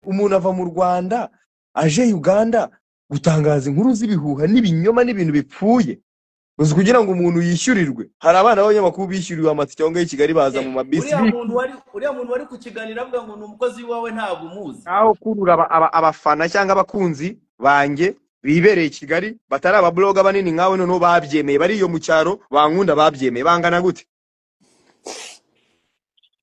umuntu ava mu Rwanda aje Uganda gutangaza inkuru z'ibihuha n'ibinyoma n'ibintu bipfuye uzi kugira ngo umuntu yishyurirwe. Hari abana b'abanyamakuru bishyuriwe amatike yonga y'Ikigali baza mu mabisi. uriya muntu wari kukiganira avuga ngo ni umukozi wawe ntabwo umuzi, aho kurura abafana cyangwa abakunzi banjye bibereye i Kigali batari ababloga banini nkawe noneho babyemeye bari iyo mu cyaro bankunda babyemeye bangana gute,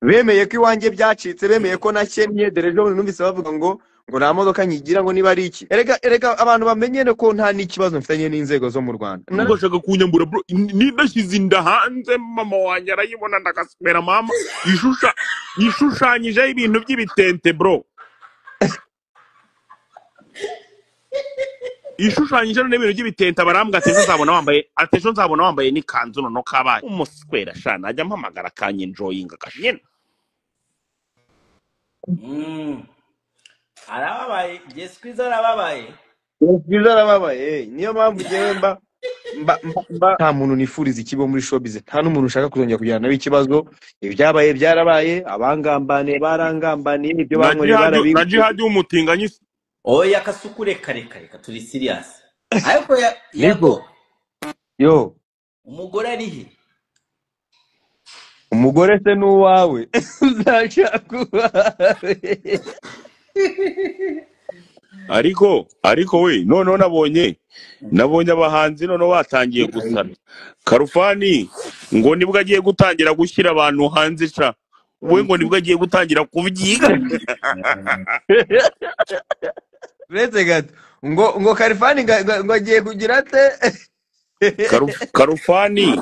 bemeye ko iwanjye byacitse, bemeye ko nakennye. Derejo numvise bavuga ngo nta modoka nyigira ngo niba ari iki. Erega abantu bamenye ko nta n'ikibazo mfitanye n'inzego zo mu Rwanda. Ngashaka kunyambura bro, nidashyize inda hanze mama wanjye arayibona ndagasubira mama yishushanyijeho ibintu by'ibitente bro. Ishushanyije n'ibintu by'ibitente barambwa atejo nzabona wambaye n'ikanzu nono kabaye umuswera shana ajya mpamagara kanye enjoying akashye. arababaye Jesquiza arababaye niyo mpamvu jewe mba nta muntu nifuriza ikibo muri showbiz, nta n'umuntu ushaka kuzongera kujyana nawe ikibazo. Ibyabaye byarabaye, abangambane barangambaniye, ibyo bankoreye barabizi na jihad y'umutinganyi. Oya Kasuku reka turi serious. Ariko yago yo umugore ari he? Umugore se n'uwawe uzashaka uwawe. ariko we none nabonye abahanzi none batangiye gusana. Karufani ngo nibwo agiye gutangira gushyira abantu hanze ca, we ngo nibwo agiye gutangira kubyiga. Uretse gato ngo Karufani ngo agiye kugira ate? Karufani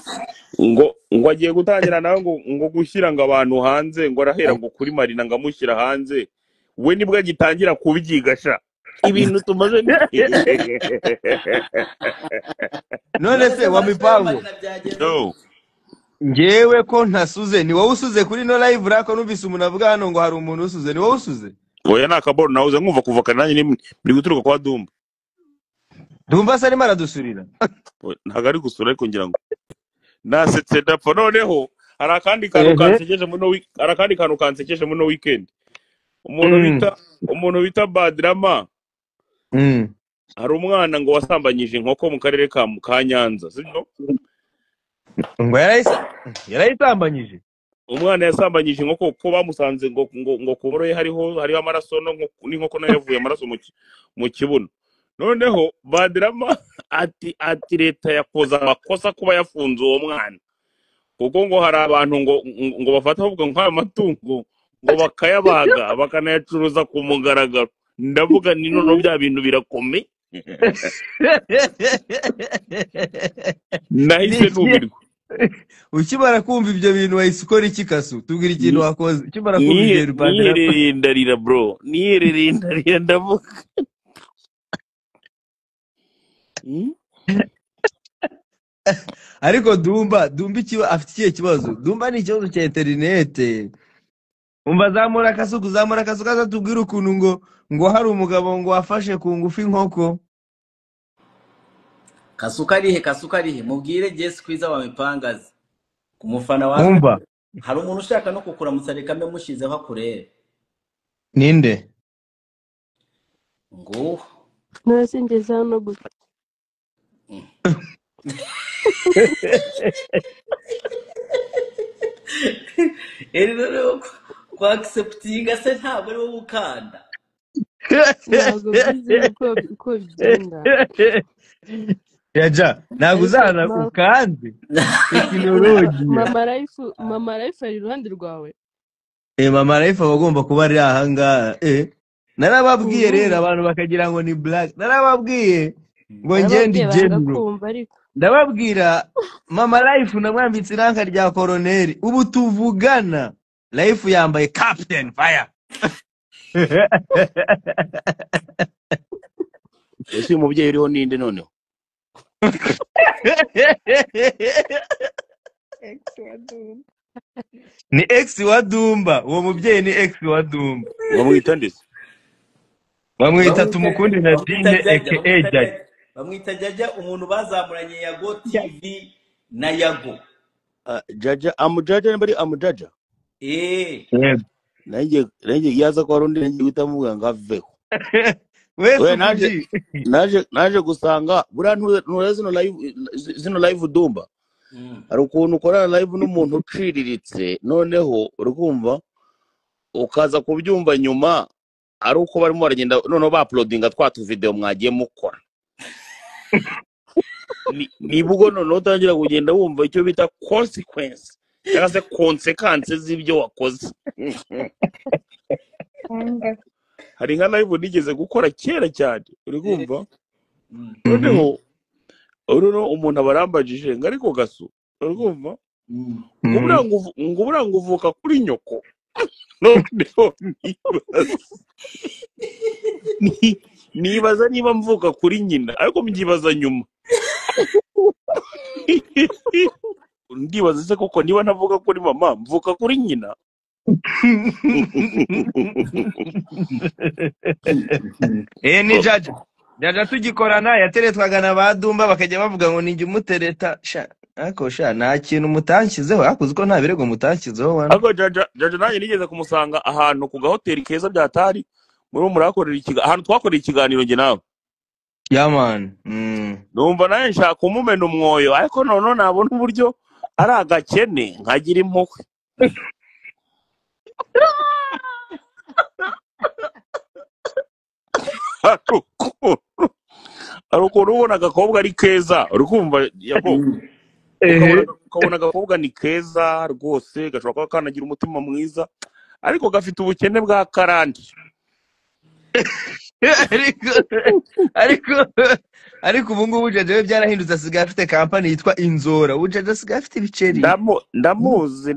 ngo agiye gutangira nawe ngo gushyira ngo abantu hanze, ngo arahera ngo kuri Marina ngo amushyira hanze, we nibwo agitangira kubyiga sha. Ibintu tumaze none se wa mipango ngewe ko ntasuze, ni wowe usuze kuri no live rako numvise umuntu avuga hano ngo hari umuntu usuze, ni wowe usuze? Oya nakaboro nawuze nkumva kuva kananye muri guturuka kwa Dumba se arimo aradusurira. Ntago ari gusura ariko ngira ngo nasetse ndapfa. Noneho hari akandi kantu kansekeje muno weekend. Umuntu bita Badrama hari umwana ngo wasambanyije inkoko mu karere ka Nyanza, sibyo? Ngo yarayisambanyije. Umwana yasambanyije inkoko ko bamusanze ngo kuboroye hariho amaraso n'inkoko nayo yavuye amaraso mu kibuno. Noneho Badrama ati leta yakoze amakosa kuba yafunze uwo mwana, kuko ngo hari abantu ngo bafata bavuga nk'ayo matungo ngo bakayabaga bakanayacuruza ku mugaragaro. Ndavuga ni none bya bintu birakomeye. Nahise numirwa. Ukimara kumva ibyo bintu wahise ukora iki Kasu? Tubwira ikintu wakoze ukimara kumva ibyo Badrama. Niherereye ndarira bro, ndavuga. Ariko Dumba afite ikihe kibazo? Dumba ni ikibazo cya interinete. Umva zamura Kasuku kaza tubwira ukuntu ngo hari umugabo ngo wafashe ku ngufi inkoko. Kasuku arihe mubwire Jesquiza wa mipangazi ku mufana wawe. Umva hari umuntu ushaka no kukuramutsa reka mbe mushizeho akurere. Ninde? Ngo nasingeze hano gusa. rero kwa acceptinga se ntabwo ari wowe ukanda. Ntabwo bizi uko bigenda. Yaja ntabwo uzana ukanze tekinoloji. Mama Life ari iruhande rwawe. Mama Life bagomba kuba ari ahanga. Narababwiye rero abantu bakagira ngo ni black. Narababwiye ngo ngende general. Ndababwira Mama Life namwambitse iranka rya Colonel. Ubu tuvugana Life yambaye Captain Fire. Ese umubyeyi uriho ninde noneho? Ni ex wa Dumba. Uwo mubyeyi ni ex wa Dumba. Bamwita ndise? Bamwita Tumukunde Nadine aka Jaja. Bamwita Jaja, umuntu bazamuranye Yago TV na Yago. Jaja, Jaja nambari Jaja. nanjye yaza kwa rundi nanjye guhita mvuga ngo aveho. wese We naje ukugi naje gusanga buriya ntura zino live Dumba, hari ukuntu ukorana live n'umuntu uciriritse, noneho urumva ukaza kubyumva nyuma ari uko barimo baragenda noneho ba-uploadinga twa video mwagiye mukora. Nibwo noneho utangira kugenda wumva icyo bita consequence cyangwa se consequences z'ibyo wakoze. Hari nka live nigeze gukora kera cyane, uri kumva, noneho umuntu abarambagije ngo ariko Gasu, uri kumva, ngo buranga uvuka kuri nyoko. Noneho nibaza niba mvuka kuri nyina, ariko mbyibaza nyuma. Ndibaza se koko niba ntavuga kuri mama mvuka kuri nyina. ni jaja tugikorana yateretwaga na ba Dumba bakajya bavuga ngo ninjye umutereta ariko nta kintu mutanshyizeho, hakuze ko nta birego mutanshyizeho wana. Ariko jaja nanjye nigeze kumusanga ahantu ku gahoteli keza byatari murakorera ahantu twakorera ikiganiro njye nawe. Man. Numva nawe nshaka kumumena umwoyo, ariko noneho nabona uburyo ari agakene nkagira impuhwe. Hari ukuntu ubona agakobwa ari keza, uri kumva ukabona agakobwa ni keza rwose, gashobora kuba kanagira umutima mwiza, ariko gafite ubukene bwa karande. ariko ubu ngubu Jaja we byarahindutse, asigaye afite kampani yitwa Inzora. Ubu Jaja asigaye afite ibiceri. Ndamuzi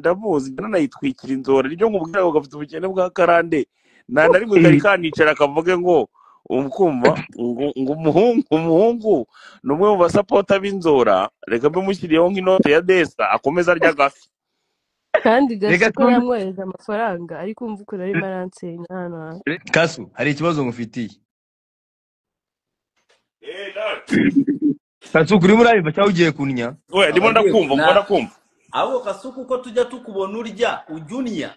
nanayitwikira Inzora, ryo nkubwira ngo gafite ubukene bwa karande. Na rimwe kari kanicara akavuge ngo umkumva ngo umuhungu numwe mu basapota b'Inzora, reka bimushyiriyeho nk'inote ya desa akomeza arya gafi. kandi Gasu ko yamwohereje amafaranga ariko umva uko ari balancing hano. Kasu, hari ikibazo ngufitiye. Kasu kuri murayiva cyangwa ugiye kunya? Oya ndimo ndakumva. Abo Kasuku ko tujya tukubona urya ujunya.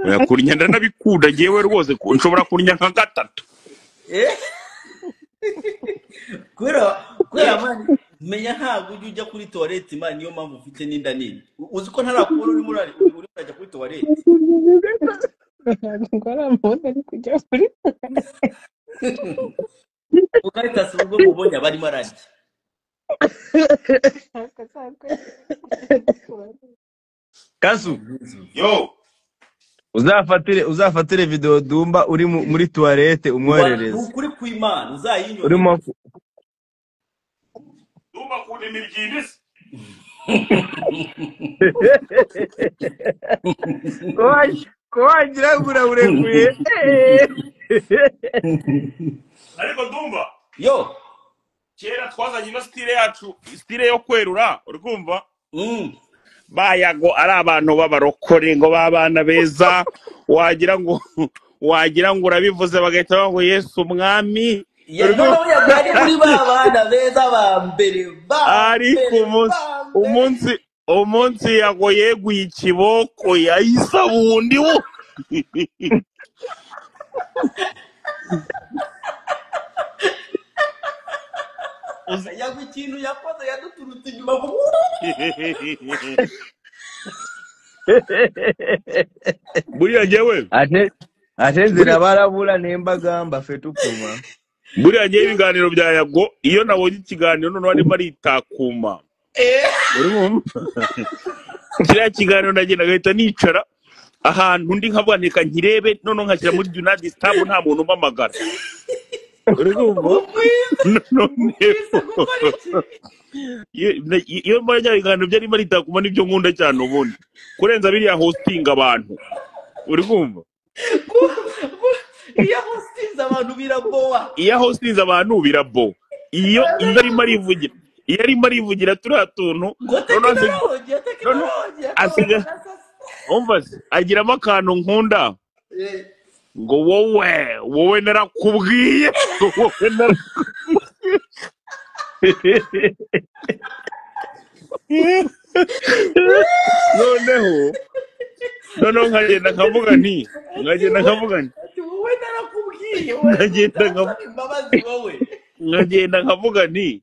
Oya kurya ndanabikunda ngewe rwose, nshobora kurya nka gatatu. Kwera mani menya ntabwo ujya kuri toilet mani, niyo mpamvu ufite n'inda nini. Uzi ko ntarakubona uri urajya kuri toilet. Ngora mbona ari kujya kuri. Ukarita se ubwo mubonye abari maranje. Kasu, Yo, uzafatire video Dumba uri muri toilette umwoherereze. Ukuri kw'Imana uzayinyura. Urimo Dumba kuni mibyindisi. ko wagira ngo urekuye. Ariko Dumba, Yo, kera twazanye ino style yo kwerura, uri kumva? Bayago ari abantu b'abarokore ngo babana beza, wagira ngo urabivuze bagahita bavuga ngo Yesu umwami. none yari muri babana beza ba mbere ba. Ariko umunsi yago yeguye ikiboko yahisa bundi wo. Yago ikintu yakoze yaduturutse inyuma ngo buriya ngewe atenzera barabura nembagamba fetukuma. Buriya ngewe ibiganiro bya Yago iyo nabonye ikiganiro noneho arimo aritakuma. Kiriya kiganiro nagenda gahita nicara ahantu undi nkavuga ntika nkirebe, noneho nkashyira muri do not disturb, nta muntu umpamagara. Iyo mbanya ibiganiro byarimo aritakuma nibyo nkunda cyane ubundi kurenza biriya hosting abantu, uri kumva? Iya hostinze abantu biraboa. Iyo arimo arivugira turiya tuntu agiramo akantu nkunda ngo wowe narakubwiye. noneho nkagenda nkavuga nti wowe narakubwiye nkagenda imbabazi wowe nkavuga nti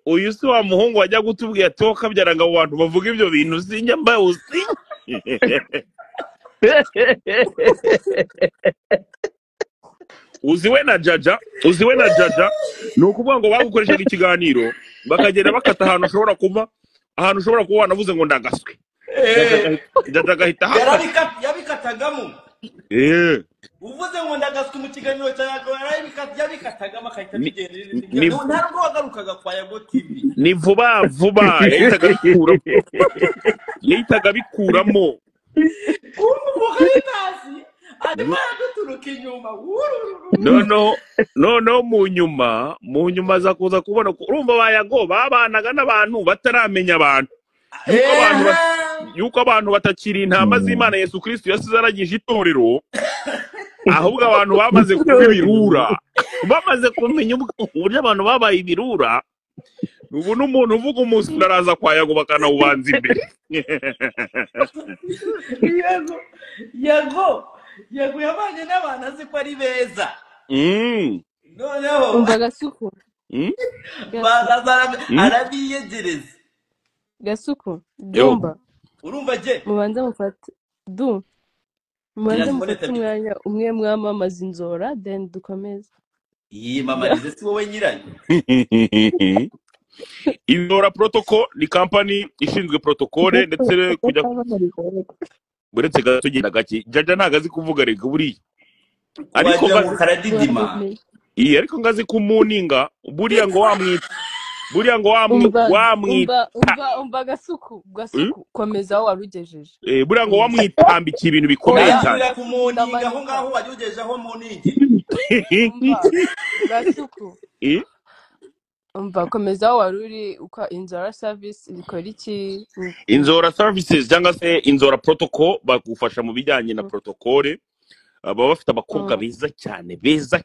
uyu si wa muhungu wajya gutubwira ati wowe kabyara ngo abo bantu bavuga ibyo bintu sinjya mbawuzi. uziwe na jaja ni ukuvuga ngo bagukoreshaga ikiganiro bakagenda bakata ahantu ushobora kuba wanavuze ngo ndagaswe jaja agahita yabikatagamo uvuze ngo ndagaswe mu kiganiro cyawe yabikatagamo akahita bigenda ntabwo wagarukaga kwa Yago TV ni vuba yahitaga bikuramo adima yaguturuka inyuma no mu nyuma aza kuza kubona urumva ba Yago babanaga n'abantu bataramenya abantu yuko abantu batakiri intama z'Imana Yesu Kristo yasize aragije itorero, ahubwo abantu bamaze kuba ibirura, bamaze kumenya uburyo abantu babaye ibirura. Ubu n'umuntu uvuga umunsi ndaraza kwa Yago bakanawubanza imbere. Yago yabanye n'abantu azi ko ari beza. Noneho umva Gasuku arabiyegereza. Gasuku Dumba urumva je mubanze mufate mubanze mufate umwanya umwe mwamamaza inzora then dukomeze. Mamarize si wowe nyirayo. Inzora Protocol ni company ishinzwe protocole ndetse kujya buretse gato genda gake jaja nagazi kuvuga rega buriya ariko karadidima ariko ngazi kumuninga buriya ngo wamwita umva Gasuku komeza aho warugejeje buriya ngo wamwitambikiye ibintu bikomeye cyane kumuninga aho ngaho warugejejeho muningi Gasuku umva komeza aho waruri uko Inzora Service ikora iki. Inzora Services cyangwa se Inzora Protocol bagufasha mu bijyanye na protocole. Baba bafite abakobwa beza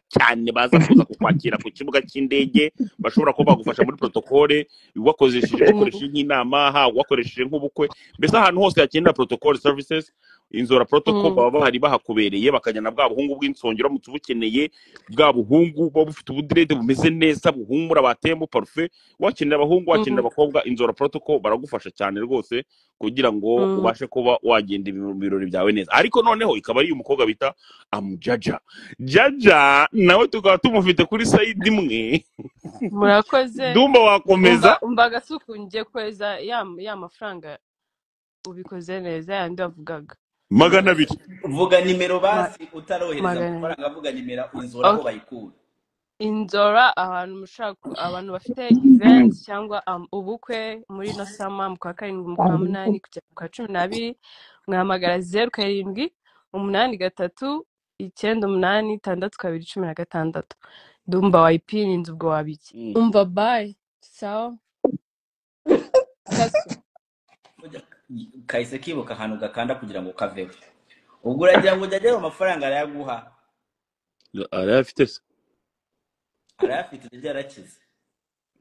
cyane baza kuza kukwakira ku kibuga cy'indege, bashobora kuba bagufasha muri protocole wakoresheje nk'inama wakoresheje nk'ubukwe, mbese ahantu hose hakenera protocol services Inzora Protocol baba bahari bahakubereye, bakajyana bwa buhungu bw'insongero mu tubukeneye, bwa buhungu baba bufite ubudirede bumeze neza buhumura batemo parfait, wakenera abahungu wakenera abakobwa Inzora Protocol baragufasha cyane rwose kugira ngo ubashe kuba wagenda ibirori byawe neza. Ariko noneho ikaba ari umukobwa bita Jaja nawe tukaba tumufite kuri side imwe. Murakoze Dumba wakomeza umva Gasuku ngiye kweza ya mafaranga ubikoze neza yandi wavugaga 200. Vuga nimero basi utarohereza amafaranga, avuga nimero Inzora aho bayikura. Inzora abantu bafite events cyangwa ubukwe muri no sama mu kwa 7 mu kwa 8 kugera mu kwa 12 mwahamagara 07 8 3 9 8 6 2 16. Dumba wayipinze ubwo wabiki umva bye sawa kahise kibuka ahantu gakanda kugira ngo kaveho. Ubwo uragira ngo ujye amafaranga arayaguha arayafite se arayafite byarakize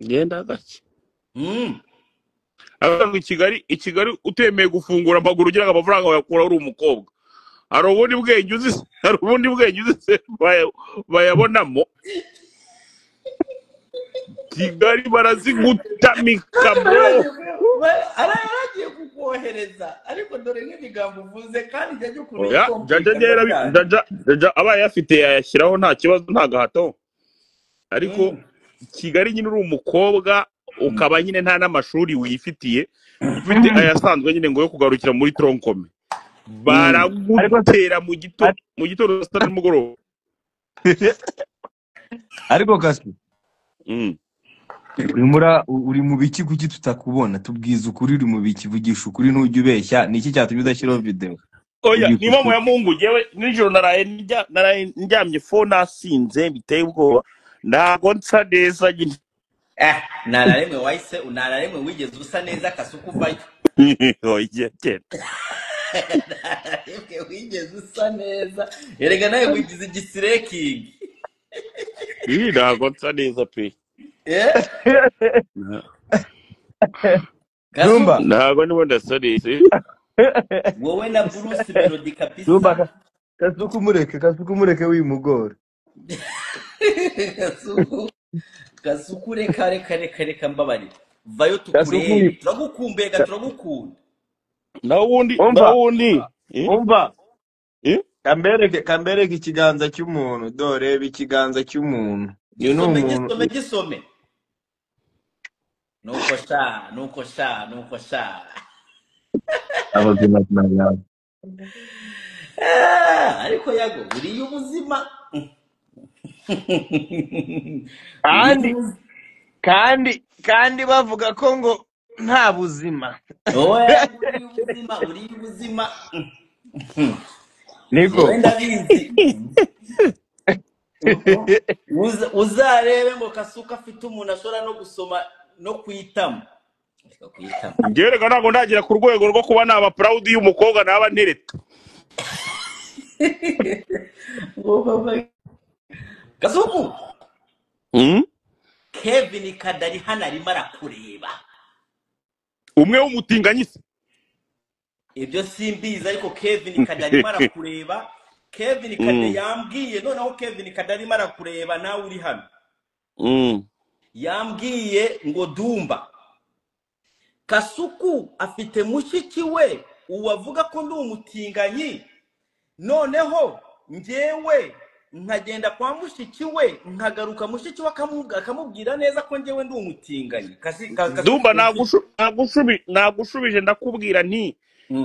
ngenda gake abantu i Kigali utemeye gufungura amaguru ugira ngo amafaranga wayakura uri umukobwa. Hari ubundi bwenge uzi bayabonamo. Kigali barazigutamika bro. Aragiye kukohereza ariko dore nk'ibigambo uvuze kandi jya ukuri jaja abaye afite yashyiraho nta kibazo nta gahato. Ariko Kigali nyine uri umukobwa ukaba nyine nta n'amashuri wifitiye ufite ayasanzwe nyine ngo yo kugarukira muri tronkome baragutera mu gitondo saa 6 nimugoroba. Ariko Kasi uri mu biki kuki tutakubona? Tubwiza ukuri, uri mu biki, vugisha ukuri ntujye ubeshya. Niki cyatumye udashyiraho video? Oya ni mama ya Mungu jewe nijoro naraye ndyamye phone asinze biteye ubwoba ndago nsa neza nyine. Nararemwe wahise unararemwe wigeze usa neza Kasuku vayo. Oya nararemwe wigeze usa neza erega nawe wigize igisireking. Ndago nsa neza pe. Dumba ndago nibo ndasarese wowe na Bruce Melody Dumba kabisa. kasuku mureke wimugora. Kasuku reka mbabari. Vayo Kasuku tukurebe. Turagukumbega turagukunda. ndawundi umva kambereke ikiganza cy'umuntu dore ikiganza cy'umuntu Gisome. Nuko sha. abazima n'abantu Ariko yago uriye ubuzima. kandi bavuga ko ngo nta buzima. Oya uriye ubuzima. Niko Wenda bizi. Uzarebe ngo Kasuku afite umuntu ashobora no gusoma no kwitama. ngerega ntago ndagira ku rwego rwo kuba naba proud y'umukobwa naba ntereta. Kasuku Kevin Kadari hano arimo arakureba. Umwe w'umutinganyisi. Ibyo simbizi ariko Kevin Kadari arimo arakureba. Kevin Kadari yambwiye noneho Kevin Kadari arimo arakureba nawe uri hano. Yambwiye ngo Dumba Kasuku afite mushiki we uwavuga ko ndi umutinganyi, noneho njyewe nkagenda kwa mushiki we nkagaruka mushiki we akamubwira neza ko njyewe ndi umutinganyi. Dumba nagushubije ndakubwira nti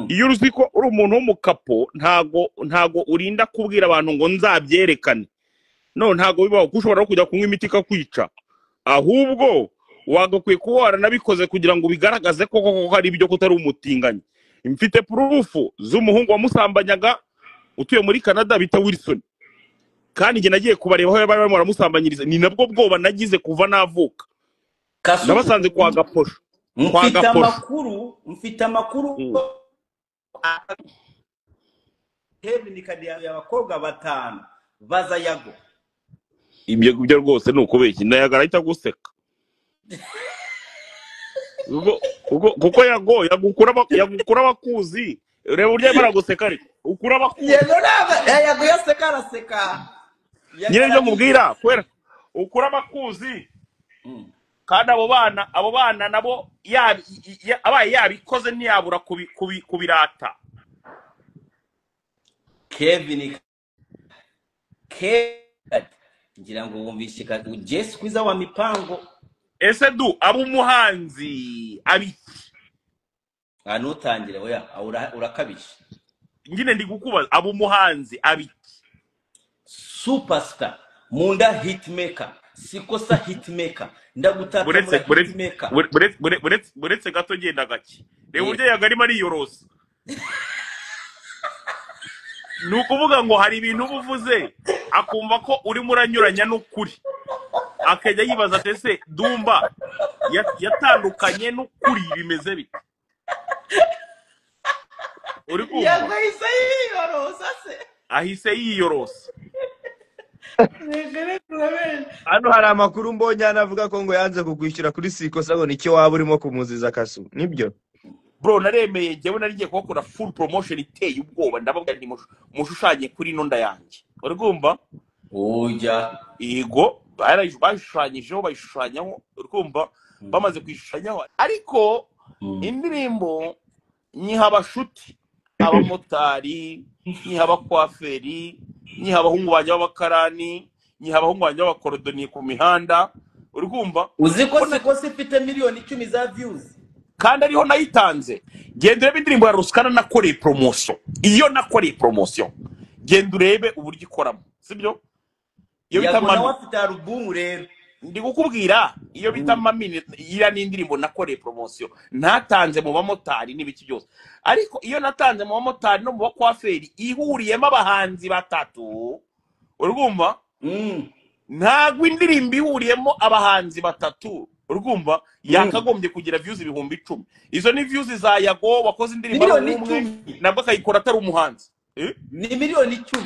iyo uzi ko uri umuntu w'umukapo ntago urinda kubwira abantu ngo nzabyerekane. No ntago bibaho kushobora kujya kunywa imiti ikakwica, ahubwo wagakwiye kuba waranabikoze kugira ngo bigaragaze ko hari ibyo kutari umutinganyi. Mfite proof z'umuhungu wamusambanyaga utuye muri Canada bita Wilson, kandi nge nagiye kubareba aho bari barimo baramusambanyiriza. Ni nabwo bwoba nagize kuva navuka. Nabasanze kwa Gaposho. Mfite amakuru Kevin Kadari y'abakobwa 5 baza yago. Ibyo rwose nuko beki ndayagara ahita guseka. Kuko yagukura bakuzi. Reba urya baraguseka ariko ukura bakuzi. Yago yaseka araseka. Nyine byo mubwira kwera ukura bakuzi. Kandi abo bana nabo abaye yabikoze ntiyabura kubirata. Kevin ngira ngo wumvishe ka Jess kwiza wa mipango. Ese du abumuhanzi abiki nutangire oya urakabisha. Ngine ndi gukubaza abumuhanzi abiki superstar munda hitmaker sikosa hitmaker ndagutaka muri hitmaker buretse gato genda gake reba urye yagarima ari yorosa. Nukuvuga ngo hari ibintu ubuvuze akumva ko uri muranyuranya n'ukuri, akajya yibaza tese Dumba yatandukanye n'ukuri bimeze bite. Uri kumva yagahise yiyorosa se ahise yiyorosa. Hano hari amakuru mbonye anavuga ko ngo yanze kugwishyura kuri Sikosa ngo nicyo waba urimo kumuziza Kasu. Nibyo bro, naremeye njyewe narigiye kubakora full promotion iteye ubwoba, ndababwira nti mushushanye kuri nonda yanjye. Uri kumva oya yego bayishushanyijeho bayishushanyaho. Uri kumva bamaze kwishushanyaho ariko indirimbo nyiha abashuti abamotari, nyiha abakwaferi, nyiha abahungu banje b'abakarani, nyiha abahungu banje b'abakorodoni ku mihanda. Uri kumva uzi ko Sikosa ifite miliyoni 10 za views kandi ariho nayitanze. Genda urebe indirimbo ya Ruskana nakoreye promotion. Iyo nakoreye promotion genda urebe uburyo ikoramo, sibyo? Iyo bita mami afite album rero ndi gukubwira iyo bita mami ira n'indirimbo nakoreye promotion ntatanze mu bamotari n'ibiki byose. Ariko iyo natanze mu bamotari no mu bakwaferi ihuriyemo abahanzi 3. Urumva ntagwa indirimbo ihuriyemo abahanzi 3. Urumva yakagombye kugira views 10,000. Izo ni views za Yago wakoze indirimbo nabwo akayikora atari umuhanzi. Ni miliyoni 10.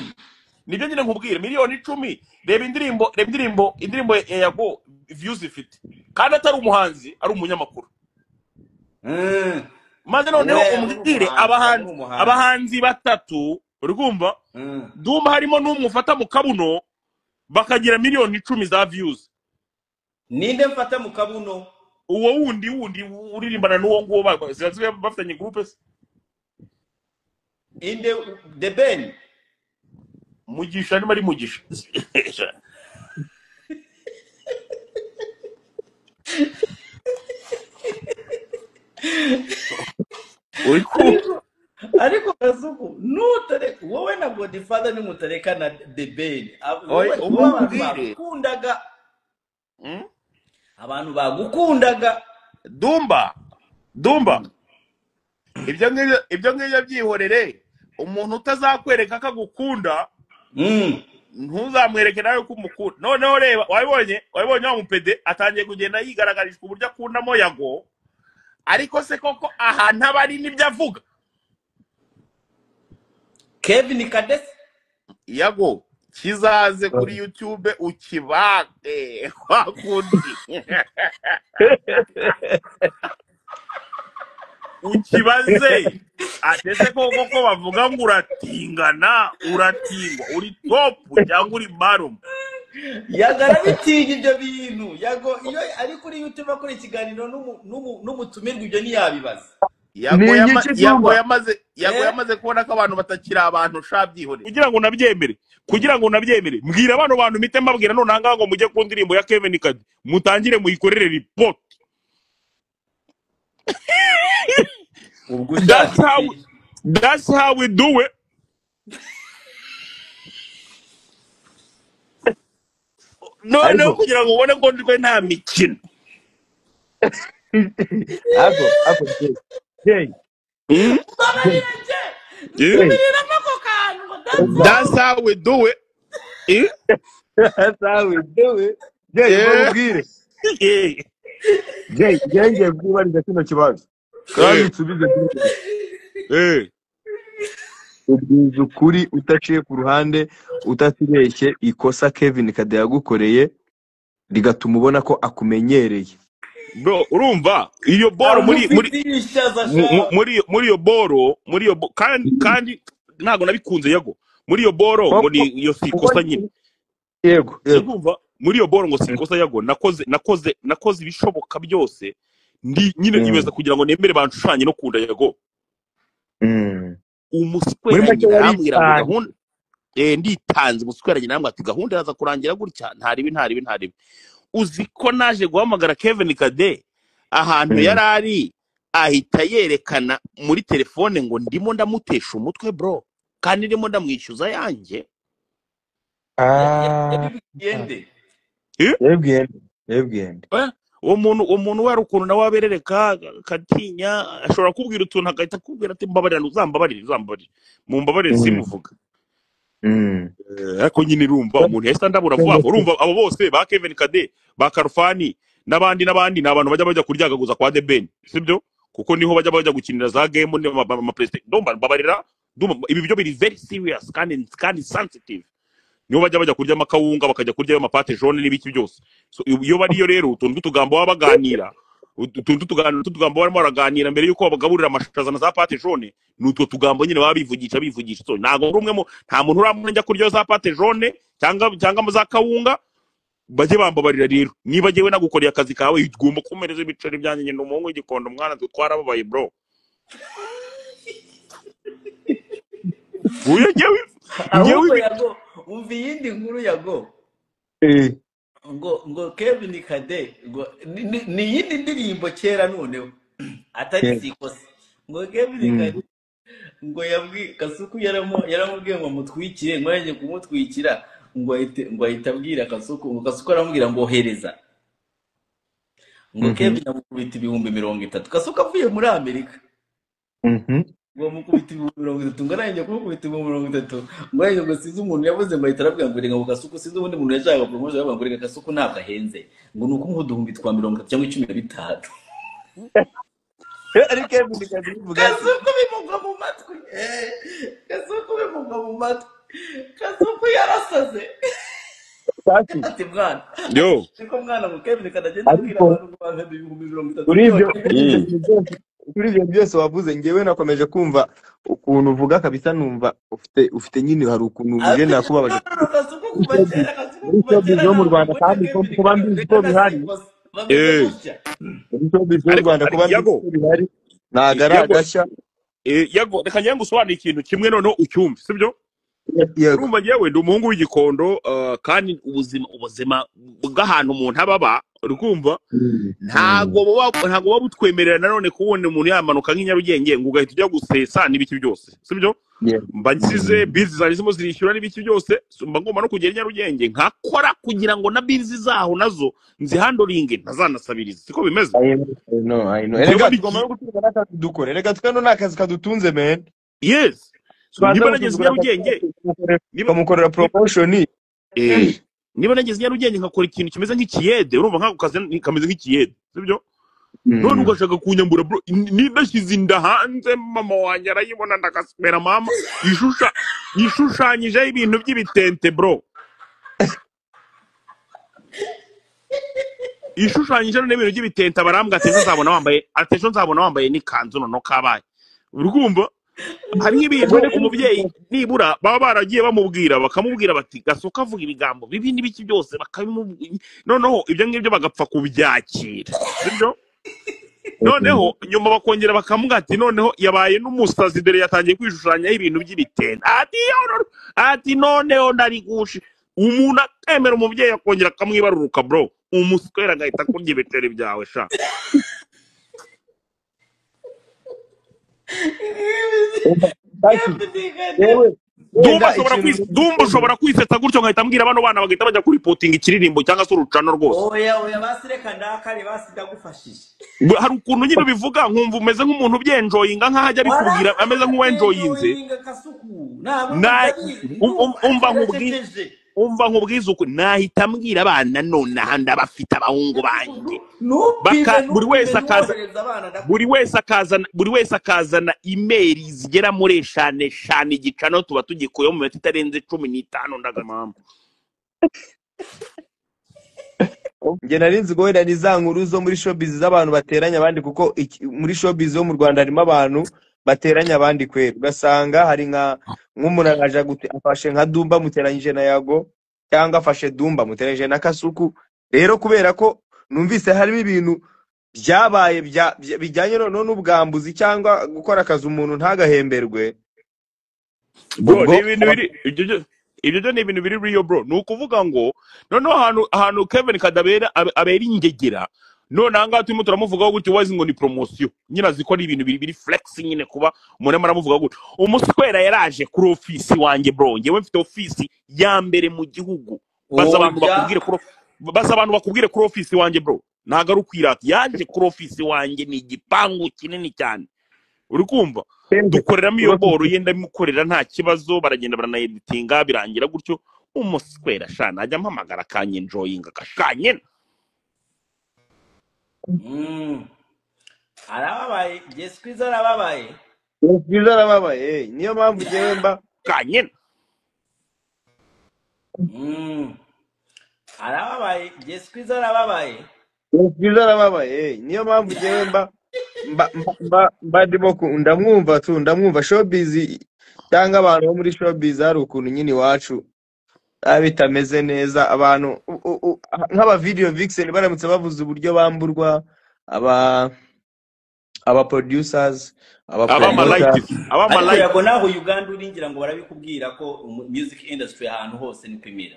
Nibyo nyine nkubwira miliyoni 10. Reba indirimbo ya Yago views ifite kandi atari umuhanzi ari umunyamakuru. maze noneho umbwire abahanzi batatu urumva Dumba harimo n'umwe ufata mu kabuno bakagira miliyoni 10 za views. Ninde mfata mu kabuno? Uwo wundi uririmbana n'uwo nguwo bafitanye groupe se? Inde The Ben Mugisha ni mari Mugisha. ariko Kasuku nutare wowe na Godfather ni mutarekana The Ben bagukundaga abantu bagukundaga Dumba ibyo ngibyo byihorere umuntu utazakwereka akagukunda ntuzamwereke nawe ko umukunda. Noneho reba wabibonye wa mupede atangiye kugenda yigaragarisha uburyo akundamo Yago, ariko se koko ahantu abari nibyo avuga. Kevin Kadesi Yago kizaze kuri YouTube ukibage wakundi ukibaze atese koko ko bavuga ngo uratingwa uri top cyangwa uri bottom. Yagarabitinya ibyo bintu Yago iyo ari kuri YouTube akora ikiganiro n'umutumirwa ibyo ntiyabibaza. Yago yamaze kubona ko abantu batakira abantu shabyihore kugira ngo nabyemere mbwira abantu mite mbabwira none hanga ngo mujye ku ndirimbo ya Kevin Kade mutangire muyikorere report. That's how we do it. No kugira ngo ubone ko ndikwe nta mikino. That's how we do it. That's how we do it. Ngiye kubariza kino kibazo kandi tubize ubwiza ukuri utaciye ku ruhande utatibeshye ikosa Kevin Kade yagukoreye rigatuma ubona ko akumenyereye. Bro urumva iyo boro muri iyo boro kandi ntago nabikunze Yago muri iyo boro ngo ni iyo sikosa nyine. Yego urumva muri iyo boro ngo sikosa Yago nakoze ibishoboka byose ndi nyine nibeza kugira ngo nemere bantushanye no kunda Yago. Umusweranye namwira gahunda nditanze umusweranye namwe ati gahunda yaza kurangira gutya ntaribi uzi ko naje guhamagara Kevin Kade ahantu yarari ahita yerekana muri telefone ngo ndimo ndamutesha umutwe bro kandi ndimo ndamwishyuza yanjye. Yebwende uwo muntu wari ukuntu nawe aberereka katinya ashobora kubwira utuntu agahita kubwira ati mbabarira mumbabarire simuvuga. Ariko nyine urumva umuntu yahise ndabura vuba urumva abo bose ba Kevin Kade ba Karufani n'abandi ni abantu bajya kuryagaguza kwa The Ben sibyo kuko niho bajya gukinira za game n'ama PlayStation. Ndumva mbabarira ibi byo biri very serious kandi sensitive. Niho bajya kurya amakawunga bakajya kurya amapate jaune n'ibiki byose. So iyo bariyo rero utuntu tugambo babaganira tugambo barimo baraganira mbere yuko bagaburira amashaza na za pate jaune n'utwo tugambo nyine babivugisha. So ntago rumwe nta muntu uramwe njya kurya za pate jaune cyangwa mu za kawunga baje bambabarira rero niba jewe nagukoreye akazi kawe igomba kumereza ibiceri byanjye nyine umuhungu w'igikondo mwana twarababaye bro. Uye jewe Yago umvi yindi nkuru Yago ngo Kevin Kade ngo ni yindi ndirimbo kera noneho atari sikosa ngo Kevin Kade ngo yabwi Kasuku yaramubwiye ngo mutwikire ngo yaje kumutwikira ngo ahita abwira Kasuku ngo Kasuku aramubwira ngo ohereza ngo Kevin amukubita 30,000 Kasuku avuye muri Amerika ngo mukubita 30,000 ngo arangije kumukubita 30,000 ngo arangije ngo size umuntu yavuze ngo ahita arabwira ngo reka ngo Kasuku size ubundi muntu yashaka promotion yavuga ngo reka Kasuku ntabwo ahenze ngo nuko umuduhumbi twa 30 cyangwa 15 ariko Kevin Kade bivuga Kasuku bimugwa mu matwi Kasuku bimugwa mu matwi Kasuku yarasaze ati mwana yo niko mwana ngo Kevin Kade agenda abwira abantu ngo 30,000 uribyo kuri ibyo byose wavuze ngewe nakomeje kumva ukuntu uvuga kabisa numva ufite nyine hari ukuntu ugenda kubabaje Kasuku kuva kera, Kasuku kuva kera byo mu ntabwo Rwanda mbona kandi Kevin kuba mbizi ko reka bihari nasikosa bameze gutya. byo mu Rwanda kuba mbizi yago ko bihari ntago ari yago agashya. yago reka njye ngusobanura ikintu kimwe noneho ucyumve sibyo Yego. urumva njyewe ndi umuhungu w'igikondo kandi ubuzima bw'ahantu umuntu ababa urumva ntago baba butwemerera nanone kubona umuntu yamanuka nk'inyarugenge ngo ugahita ujya gusesa n'ibiki byose sibyo mba nsize bizi zari zimo zirishyura n'ibiki byose mba ngomba no kugera inyarugenge nkakora kugira ngo na bizi zaho nazo nzihandoringe ntazanasabirize siko bimeze. Erega tugomba no gutuza n'akazi dukore, erega tukano n'akazi kadutunze men. Yes, niba nageze inyarugenge bamukorera promotion niba nageze inyarugenge nkakora ikintu kimeze nk'ikiyede urumva nk'ako kazi kameze nk'ikiyede sibyo none ugashaka kunyambura bro nidashyize inda hanze mama wanjye arayibona ndakasubira mama ishushanyijeho ibintu by'ibitente bro ishushanyijeho n'ibintu by'ibitente barambwa atesho nzabona wambaye n'ikanzu noneho kabaye urumva hari nk'ibintu umubyeyi nibura baba baragiye bamubwira bakamubwira bati Gasuka avuga ibigambo bibi n'ibiki byose bakabimubwira noneho ibyo ngibyo bagapfa kubyakira sibyo noneho nyuma bakongera bakamubwira ati noneho yabaye n'umusazi dore yatangiye kwishushanyaho ibintu by'ibitente ati noneho ndarigushe umuntu akemera umubyeyi akongera akamwibaruruka bro umuswera agahita kurya ibiteri byawe sha Dumba ushobora kwisetsa gutyo nkahita mbwira bano bana bagahita bajya kuripotinga ikiririmbo cyangwa se urucano rwose. Oya basireka ndakare basidagufashije. Hari ukuntu nyine bivuga nkumva umeze nk'umuntu byenjoyinga nkaho ajya bikubwira ameze nk'uwenjoyinze. Umva nkubwiza uko nahita mbwira abana none aha ndabafite abahungu banjye buri wese akazana email zigera muri 5 igicano tuba tugikuyeho mu minota itarenze 15 ndagamama nge narinzi ngo wenda za nkuru zo muri showbiz z'abantu bateranya abandi kuko muri showbiz yo mu Rwanda harimo abantu bateranya abandi kwera ugasanga hari nk'umuntu araje afashe nka Dumba muteranyije na Yago cyangwa afashe Dumba muteranyije na Kasuku rero kubera ko numvise harimo ibintu byabaye bijyanye n'ubwambuzi cyangwa gukora akazi umuntu ntagahemberwe ibyo ni ibintu biri real bro nuko uvuga ngo noneho ahantu Kevin Kadabera abera ingegera none aha ngaha turimo turamuvugaho gutyo wazi ngo ni promotion nyine azi ko ari ibintu biri flex nyine kuba umuntu aramuvuga gutyo umuswera yaraje kuri ofisi wanjye bro ngewe mfite ofisi ya mbere mu gihugu baza abantu bakubwire kuri ofisi wanjye bro ntago ari ukwirata yaje kuri ofisi wanjye ni igipangu kinini cyane uri kumva dukoreramo iyo boro yenda mukorera nta kibazo baragenda baranaeditinga birangira gutyo umuswera shana ajya mpamagara kanye enjoyinga kashanye arababaye Jesquiza arababaye niyo mpamvu ngewe mba kanye arababaye Jesquiza arababaye niyo mpamvu ngewe mba ndimo ndamwumva showbiz cyangwa abantu bo muri showbiz hari ukuntu nyine iwacu bitameze neza abantu nk'aba video vixen baramutse bavuze uburyo bamburwa aba producers ariko naho Uganda uringira ngo barabikubwira ko music industry ahantu hose ni kwimira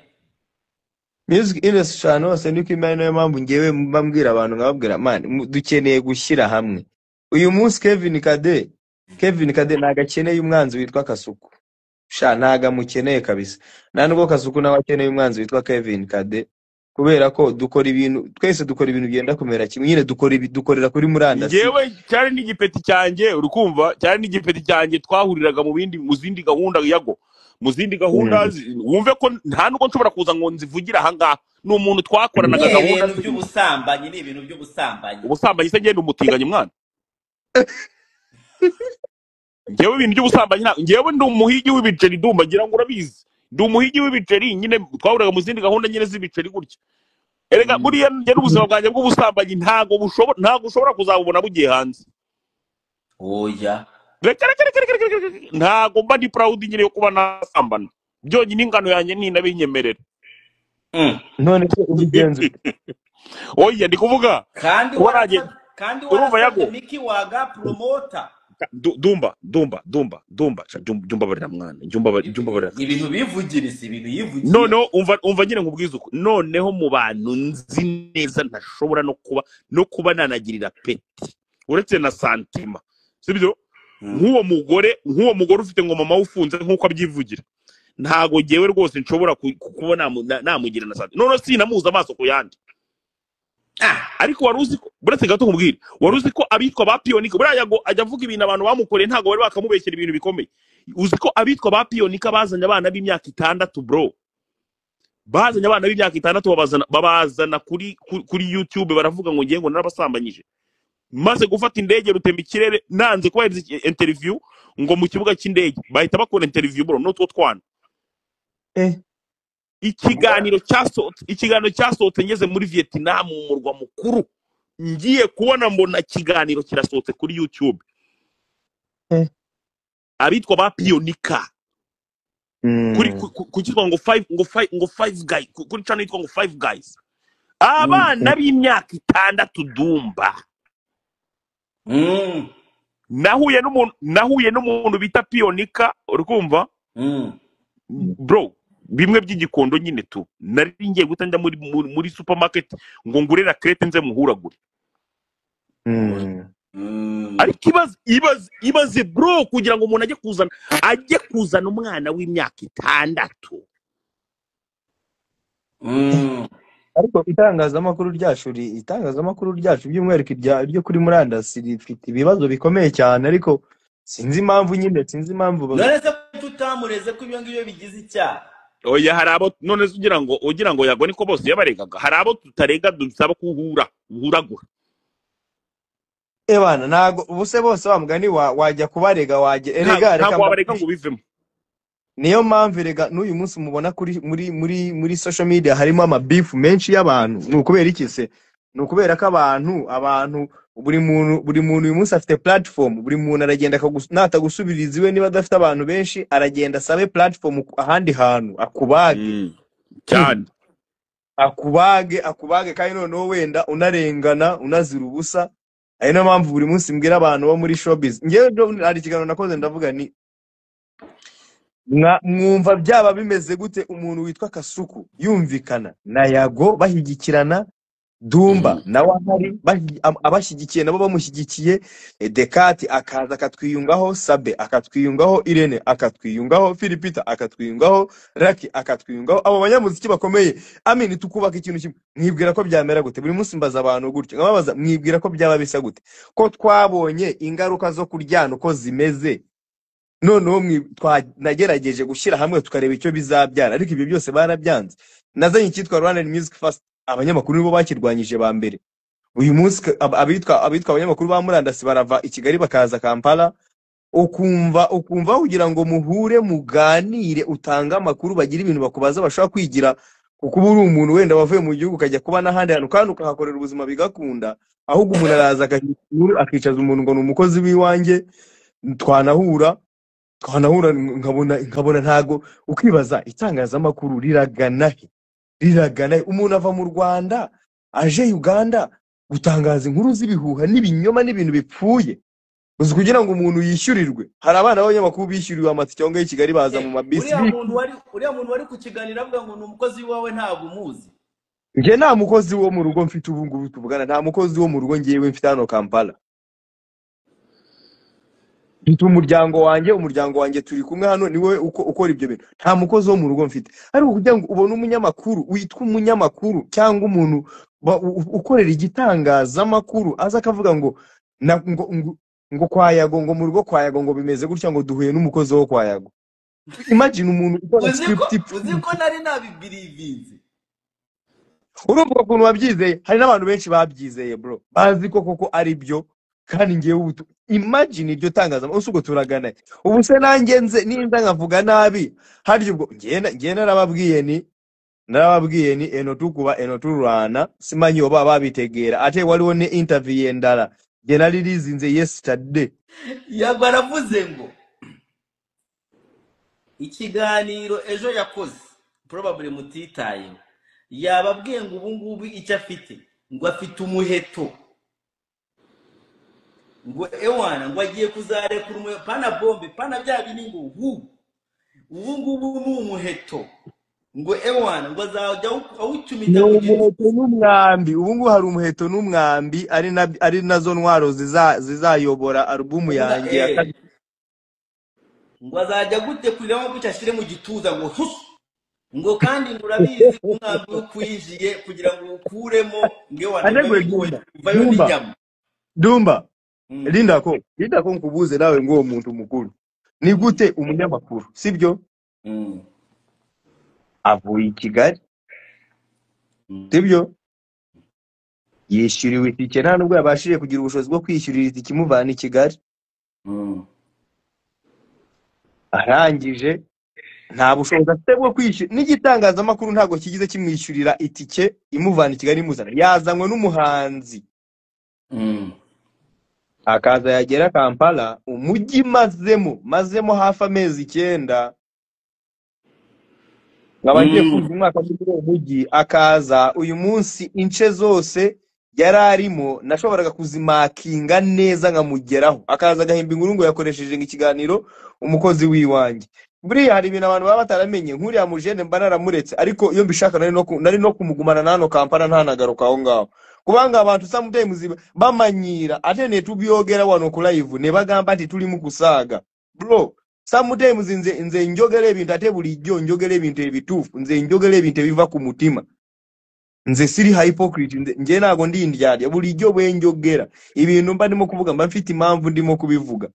music industry ahantu hose ni kwimira niyo mpamvu ngewe mbabwira abantu nkababwira man dukeneye gushyira hamwe uyu munsi Kevin Kade ntago akeneye umwanzi witwa Kasuku sha ntago amukeneye kabisa nubwo Kasuku nawe akeneye umwanzi witwa Kevin Kade kubera ko twese dukora ibintu byenda kumera kimwe nyine dukorera kuri murandasi ngewe cyari n'igipeti cyanjye urukumva cyari n'igipeti cyanjye twahuriraga mu zindi gahunda Yago mu zindi gahunda wumve ko nta nuko nshobora kuza ngo nzivugira aha ngaha ni umuntu twakoranaga gahunda by'ubusambanyi n'ibintu by'ubusambanyi ubusambanyi se ngende umutinganye mwana ngewe ibintu by'ubusambanyi ngewe ndi umuhigi w'ibiceri Dumba ngira ngo urabizi ndi umuhigi w'ibiceri nyine twahuriraga mu zindi gahunda nyine z'ibiceri gutya erega buriya njye n'ubuzima bwanjye bw'ubusambanyi ntago ushobora kuzabubona bugiye hanze oya ntago mba ndi proud nyine yo kuba nasambana byonyine ingano yanjye ninabinyemerera none se ubigenza ute? oya ndi kuvuga kandi kuba nagenda warasabye kandi urumva warasabye yago Miki waga promota jumba barira mwana jumba barira ibintu bivugirisa ibintu yivugiye noneho umva nyine nkubwiza uko noneho mu bantu nzi neza ntashobora no kuba nanagirira peti uretse na santima sibyo nk'uwo mugore ufite ngo mama ufunze nk'uko abyivugira ntago ngewe rwose nshobora kuba namugira na santima noneho sinamuza amaso ku yandi ariko waruzi ko buretse gato nkubwire waruzi ko abitwa ba Pionika buriya Yago ajya avuga ibintu abantu bamukoreye ntago bari bakamubeshyera ibintu bikomeye uzi ko abitwa ba Pionika bazanye abana b'imyaka 6 bro bazanye abana b'imyaka 6 babazana kuri YouTube baravuga ngo ngiye ngo narabasambanyije maze gufata indege rutemba ikirere nanze kubahiriza interview ngo mu kibuga cy'indege bahita bakora interview bro n'utwo twana ikiganiro cyasohotse ngeze muri Vietnam mu murwa mukuru ngiye kubona mbona kiganiro kirasohotse kuri YouTube abitwa ba Pionika kuri ngo 5 guys kuri channel yitwa ngo 5 guys abana b'imyaka 6 dumba nahuye n'umuntu bita Pionika urumva bro bimwe by'igikondo nyine tu nari ngiye guta njya muri supermarket ngo ngurera crate nze muhuragure ariko ibaze bro kugira ngo umuntu ajye kuzana umwana w'imyaka 6 ariko itangazamakuru ryacu by'umwihariko ryo kuri murandasi rifite ibibazo bikomeye cyane ariko sinzi impamvu none se tutamureze ko ibyo ngibyo bigize icyaha oya hari abo none ugira ngo Yago niko bose yabaregaga hari abo tutarega dusaba kuhuragura bana nago ubuse bose bamugani wajya kubarega erega ntabwo wabarega ngo bivemo niyo mpamvu rega n'uyu munsi mubona kuri muri social media harimo amabifu menshi y'abantu nukubera iki se nukubera ko abantu buri muntu uyu munsi afite platform buri muntu aragenda natagusubiriza iwe niba adafite abantu benshi aragenda asabe platform ahandi hantu akubage cyane akubage kandi noneho wenda unarengana unazira ubusa ari no mpamvu buri munsi mbwira abantu bo muri showbiz ngewe hari ikiganiro nakoze ndavuga ni mwumva byaba bimeze gute umuntu witwa Kasuku yumvikana na Yago bahigikirana Dumba nawe ahari abashyigikiye nabo bamushyigikiye Dekati akaza akatwiyungaho Sabe akatwiyungaho Irene akatwiyungaho Philipita akatwiyungaho Raki akatwiyungaho abo banyamuziki bakomeye amini tukubaka ikintu kimwe mwibwira ko byamera gute buri munsi mbaza abantu gutyo ngababaza mwibwira ko byaba bisa gute ko twabonye ingaruka zo kuryana uko zimeze noneho nagerageje gushyira hamwe tukareba icyo bizabyara ariko ibyo byose barabyanze nazanye icyitwa Rwanda Music Fest abanyamakuru nibo bakirwanyije ba mbere uyu munsi abitwa abanyamakuru ba murandasi barava i Kigali bakaza Kampala ukumva kugira ngo muhure muganire utanga amakuru bagira ibintu bakubaza bashaka kwigira kuko uri umuntu wenda wavuye mu gihugu kajya kuba n'ahandi hantu kandi ukahakorera ubuzima bigakunda ahubwo umuntu araza akicaza umuntu ngo ni umukozi w'iwanjye twanahura nkabona ntago ukibaza itangazamakuru riragana umuntu ava mu Rwanda aje Uganda gutangaza inkuru z'ibihuha n'ibinyoma n'ibintu bipfuye uzi kugira ngo umuntu yishyurirwe hari abana b'abanyamakuru bishyuriwe amatike y'i Kigali baza mu mabisi uriya muntu wari kukiganira avuga ngo ni umukozi wawe ntabwo umuzi nge nta mukozi wo mu rugo mfite ubu ngubu tuvugana nta mukozi wo mu rugo ngewe mfite hano Kampala mfite umuryango wanjye turi kumwe hano niwe ukora ibyo bintu nta mukozi wo mu rugo mfite ariko kugira ngo ubone umunyamakuru witwa umunyamakuru cyangwa umuntu ukorera igitangazamakuru aza akavuga ngo kwa Yago ngo mu rugo kwa Yago ngo bimeze gutya ngo duhuye n'umukozi wo kwa Yago imagine umuntu ukora script uzi ko nari nabibirivinze urumva ukuntu wabyizeye hari n'abantu benshi babyizeye bro bazi ko koko ari byo kandi ngewe imagine iryo tangazamakuru usugo turagana ubu se nanjye ninza nkavuga nabi haryo ubwo ngiye narababwiye ni eno tukuba eno turwana simanyi oba babitegera ate waliwo ne interview yendala Jye nari rizinze yesterday. Yago aravuze ngo ikiganiro ejo yakoze probably mutitaye yababwiye ngo ubu ngubu icyo afite ngo afite umuheto ngo ewana ngo agiye kuzarekura umuheto pana bombe pana bya bini ngo ubu ngubu ni umuheto ngo ewana ngo azajya awucumita mu umuheto n'umwambi. Ubu ngubu hari umuheto n'umwambi ari nazo ntwaro zizayobora alubumu yanjye ya kabiri. ngo azajya gute kuriramo gutya ashyire mu gituza ngo ngo kandi murabizi umwambi wo kwinjiye kugira ngo ukuremo ngewana vayo n'inyama. Dumba Linda ko nkubuze nawe ngo umuntu mukuru ni gute umunyamakuru sibyo avuye i Kigali sibyo yishyuriwe itike nta nubwo yabashije kugira ubushobozi bwo kwishyurira itike imuvana i Kigali arangije nta bushobozi afite bwo kwishyura n'igitangazamakuru ntabwo kigize kimwishyurira itike imuvana i Kigali imuzana yazanywe n'umuhanzi akaza yagera Kampala umujyi mazemo hafi amezi 9 ngabagiye kuza umwaka muri uwo mujyi akaza uyu munsi ince zose yararimo nashoboraga kuzimakinga neza nkamugeraho akaza agahimba inkuru ngo yakoresheje ikiganiro umukozi wiwanjye buriya hari ibintu abantu baba bataramenye nkuriya mujene mba naramuretse ariko iyo mbishaka nari no kumugumana nano Kampala ntanagaruka aho ngaho kubanga abantu sometimes bamanyira atene tubyogera wano ku live ne bagamba ati tuli mu kusaga bro sometimes nze njogere ibintu ate bulijjo njogere ibintu ebitufu nze njogere ibintu biva ku mutima nze siri hypocrite nje nago ndi indyarya bulijjo bwe njogera ibintu mba ndimo kuvuga mba mfite impamvu ndimo kubivuga.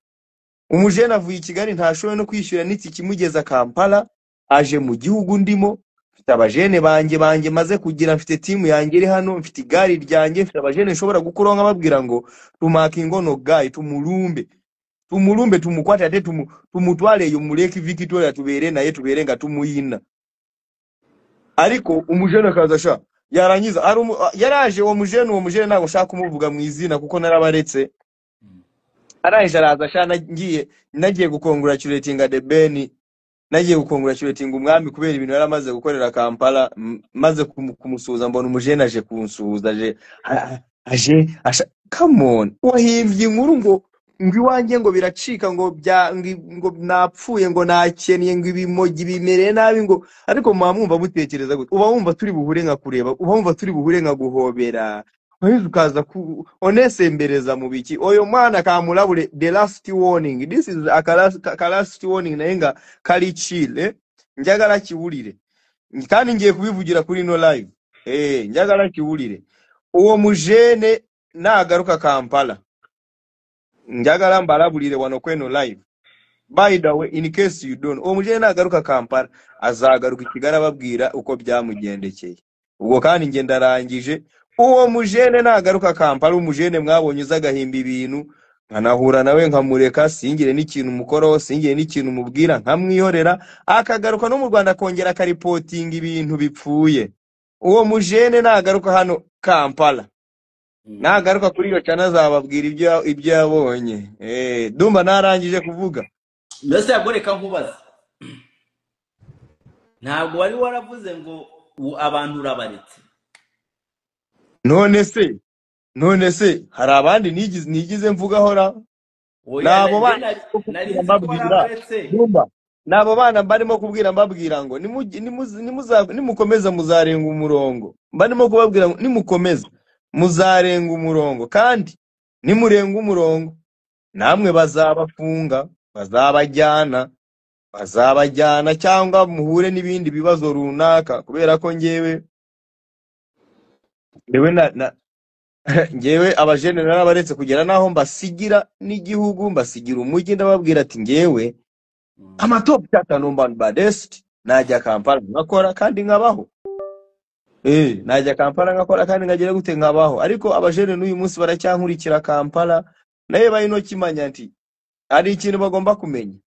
Umujene avuye i Kigali ntashoboye no kwishyura n'iki kimugeza Kampala aje mu gihugu ndimo mfite abajene banjye maze kugira mfite team yanjye iri hano mfite igari ryanjye mfite abajene nshobora gukuronka babwira ngo tumakingo no guy tumulumbe tumukwate ate tumutwale yo muleki Victoria tubere naye tubere nga tumuyina ariko umujene akaza sha yarangiza yaraje uwo mujene ntago nshaka kumuvuga mu izina kuko narabaretse arangije araza sha nagiye gukongratulatinga The Ben nagiye gukongratulatinga umwami kubera ibintu yaramaze gukorera Kampala maze kumusuza mbona umujene aje kunsuza aje come on wahimbye inkuru ngo iwanjye ngo biracika ngo napfuye ngo nakeniye ngo ibimogi bimereye nabi ngo ariko mwamwumva mutekereza gute uba wumva turi buhure nka kureba uba wumva turi buhure nka guhobera Wahizu kaza onesembereza mu biki oyo mwana kamulabule the last warning this is a last warning nayenga kali chill njagala kiwulire kandi ngiye kubivugira kuri no live njagala kiwulire uwo mujene nagaruka Kampala njagala mbalabulire wano kweno live by the way in case you don't uwo mujene nagaruka Kampala azagaruka Kigali babwira uko byamugendekeye ubwo kandi nge ndarangije uwo mujene nagaruka Kampala umujene mwabonye uzagahimba ibintu nkanahura nawe nkamureka singire n'ikintu mukoro singire n'ikintu mubwira nkamwihorera akagaruka no mu Rwanda kongera akaripotinga ibintu bipfuye uwo mujene nagaruka hano Kampala nagaruka kuri iyo channel zababwira ibyo yabonye Dumba narangije kuvuga mbese yagoreka nkubaza ntabwo wari waravuze ngo abantu urabaretse none se hari abandi nigize mvuga hora nabo bana nabo bana barimo kubwira mbabwira ngo nimukomeza muzarenga umurongo barimo kubabwira ngo nimukomeza muzarenga umurongo kandi nimurenga umurongo namwe bazabafunga bazabajyana cyangwa muhure n'ibindi bibazo runaka kubera ko ngewe ngewe abajene narabaretse kugera naho mbasigira n'igihugu mbasigira umujyi ndababwira ati ngewe amatop cyatano mbana badest najya Kampala ngakora kandi nkabaho najya Kampala ngakora kandi ngagera gute nkabaho ariko abajene n'uyu munsi baracyankurikira Kampala naye bayino kimanya nti ari ikintu bagomba kumenya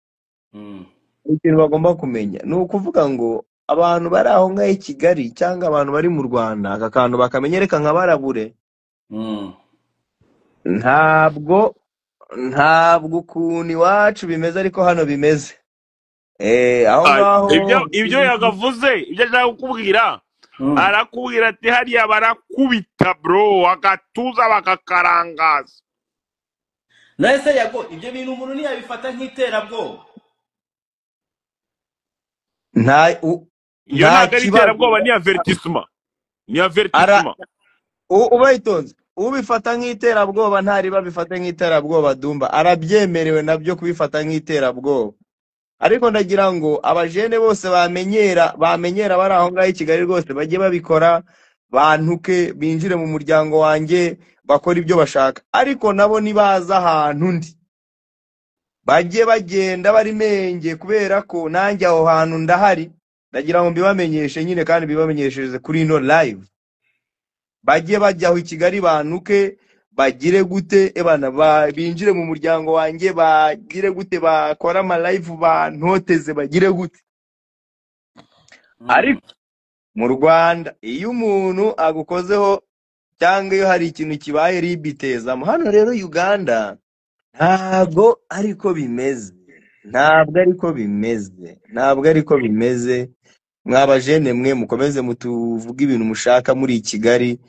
ikintu bagomba kumenya ni ukuvuga ngo abantu bari aho ngahe Kigali cyangwa abantu bari mu Rwanda aka kantu bakamenyereka nka barabure ntabwo ukuntu iwacu bimeze ariko hano bimeze aho ngaho ibyo yagavuze ibyo ashaka kukubwira arakubwira ati hariya barakubita bro agatuza bakakarangaza nahise yago ibyo bintu umuntu ntiyabifata nk'iterabwoba iyo ntabwo ari iterabwoba ni avertisement ubayitonze ubifata nk'iterabwoba ntari babifata nk'iterabwoba Dumba arabyemerewe nabyo kubifata nk'iterabwoba ariko ndagira ngo abajene bose bamenyera bari aho ngaho i Kigali rwose bajye babikora bantuke binjire mu muryango wanjye bakora ibyo bashaka ariko nabo nibaza ahantu ndi bajye bagenda bari menge kubera ko nanjye aho hantu ndahari ndagira ngo mbibamenyeshe nyine kandi bibamenyeshereze kuri ino live bajye bajya aho i Kigali bantuke bagire gute ebana binjire mu muryango wanjye bagire gute bakora ama live bantoteze bagire gute ariko mu Rwanda iyo umuntu agukozeho cyangwa iyo hari ikintu kibaye ribitezamo hano rero Uganda ntabwo ariko bimeze mwabajene mwe mukomeze mutuvuga ibintu mushaka muri Kigali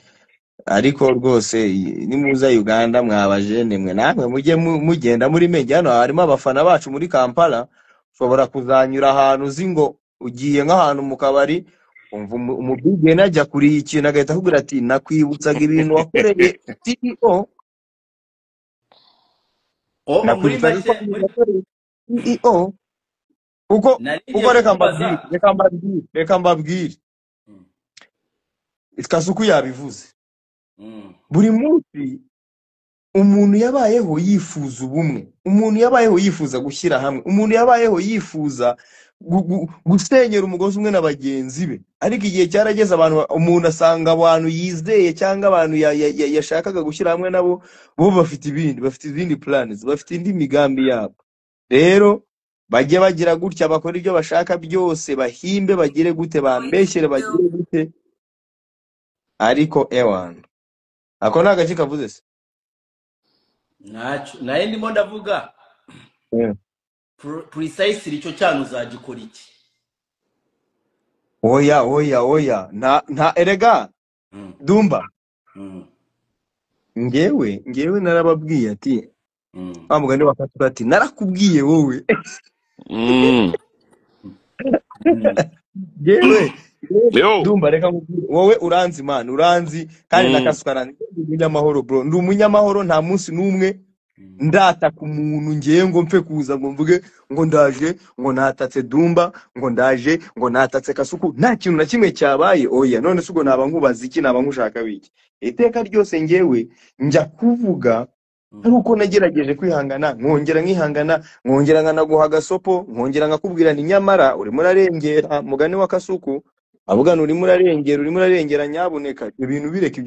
ariko rwose nimuza Uganda mwabajene mwe namwe mujye mugenda muri menge hano harimo abafana bacu muri Kampala ushobora kuzanyura ahantu uzi ngo ugiye nk'ahantu mu kabari umva umubige najya kuri ikintu agahita akubwira ati nakwibutsaga ibintu wakoreye CEO CEO uko reka mbabwire Kasuku yabivuze buri munsi umuntu yabayeho yifuza ubumwe umuntu yabayeho yifuza gushyira hamwe umuntu yabayeho yifuza gusenyera umugozi umwe na bagenzi be ariko igihe cyarageze abantu umuntu asanga abantu yizeye cyangwa abantu yashakaga gushyira hamwe nabo bo bafite izindi plans bafite indi migambi yabo rero bajye bagira gutya bakora ibyo bashaka byose bahimbe bagire gute bambeshyere bagire gute ariko ewan ako nta gace kavuze se naye ndimo ndavuga precisely icyo cyane uzagikora iki oya nta erega Dumba ngewe narababwiye ati mugani wakatuka ati narakubwiye wowe ngewe Dumba reka wowe uranzi man uranzi kandi nakasukarana umunyamahoro bro ndi umunyamahoro nta munsi numwe ndata ku muntu ngiye ngo mfe kuza ngo mvuge ngo ndaje ngo natatse Dumba ngo ndaje ngo natatse Kasuku nta kintu na kimwe cyabaye oya none sugo naba nkubaza iki naba nkushaka biki iteka ryose ngewe njya kuvuga aruko nagerageje kwihangana nkongera nkihangana nkongera nkanaguha gasopo nkongera nkakubwira ni nyamara uri murarengera mugani wa Kasuku abugana uri murarengera nyabuneka ibintu bireke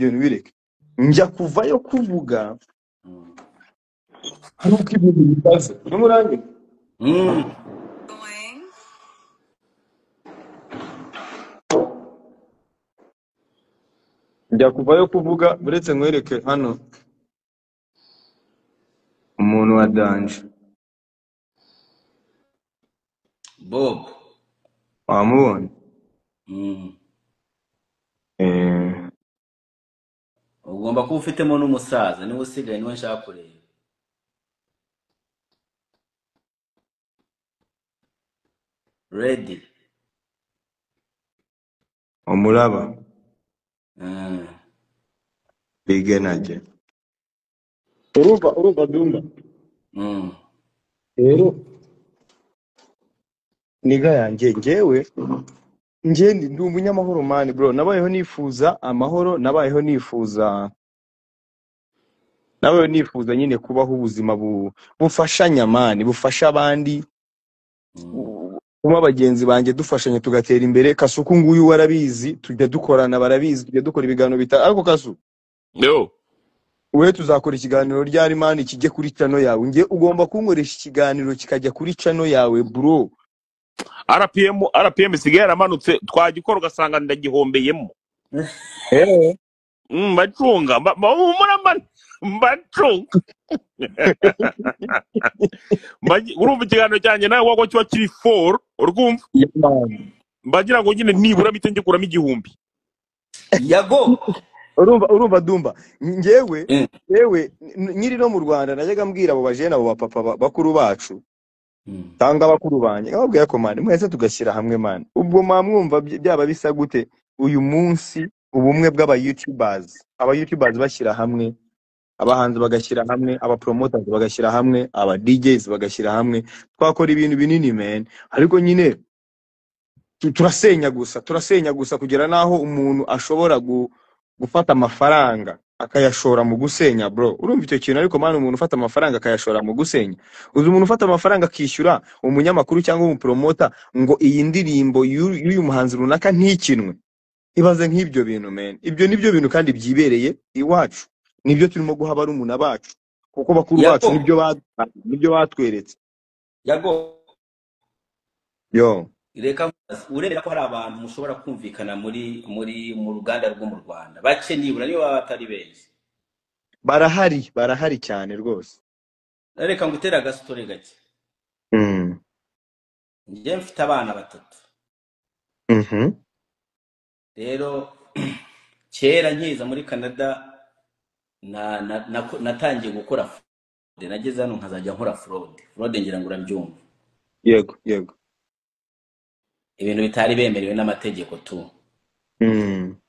njya kuvayo kuvuga haruko ibintu bitaze uri murange njya kuvayo kuvuga buretse nkwereke hano umuntu wa danje Bob wamubona ugomba kuba ufitemo n'umusaza niwe usigaye niwe nshaka kureba ready umuraba bigenaje urumva Dumba rero niga yanjye ngewe ndi umunyamahoro man bro nabayeho nifuza amahoro nabayeho nifuza nyine kubaho ubuzima bufashanya man bufasha abandi kuma bagenzi banjye dufashanya tugatera imbere Kasuku nguyu warabizi tujya dukorana barabizi tujya dukora ibiganiro ariko Kasu we tuzakora ikiganiro ryari man kijye kuri channel yawe nge ugomba kunkoresha ikiganiro kikajya kuri channel yawe bro RPM sigaye yaramanutse twagikora ugasanga ndagihombeyemo mbacunga mbacunga urumva ikiganiro cyanjye nawe wako kiba kiri 4 urumva mbagira ngo nyine nibura mite ngikuramo 1000 Yago urumva Dumba ngewe nyiri no mu Rwanda najyaga mbwira abo bajene abo bapapa bakuru bacu tanga bakuru banje ababwiye ko man mwese tugashyira hamwe man ubwo mwumva byaba bisa gute uyu munsi ubumwe bw'aba YouTubers bashyira hamwe abahanzi bagashyira hamwe aba promoters bagashyira hamwe aba DJs bagashyira hamwe twakora ibintu binini man ariko nyine turasenya gusa kugera naho umuntu ashobora gufata amafaranga akayashora mu gusenya bro urumva icyo kintu ariko man umuntu ufata amafaranga akayashora mu gusenya uzi umuntu ufata amafaranga akishyura umunyamakuru cyangwa umupromota ngo iyi ndirimbo y'uyu muhanzi runaka ntikinwe ibaze nk'ibyo bintu man ibyo nibyo bintu kandi byibereye iwacu nibyo turimo guha barumuna bacu kuko bakuru bacu nibyo batweretse Yago yo reka uremera ko hari abantu mushobora kumvikana mu ruganda rwo mu Rwanda bace nibura niyo batari benshi barahari cyane rwose reka ngutera agasitore gake njye mfite abana 3 rero kera nkiza muri Canada natangiye gukora fraude nageze hano nkazajya nkora fraude ngira ngo urabyumva yego ibintu bitari bemerewe n'amategeko tu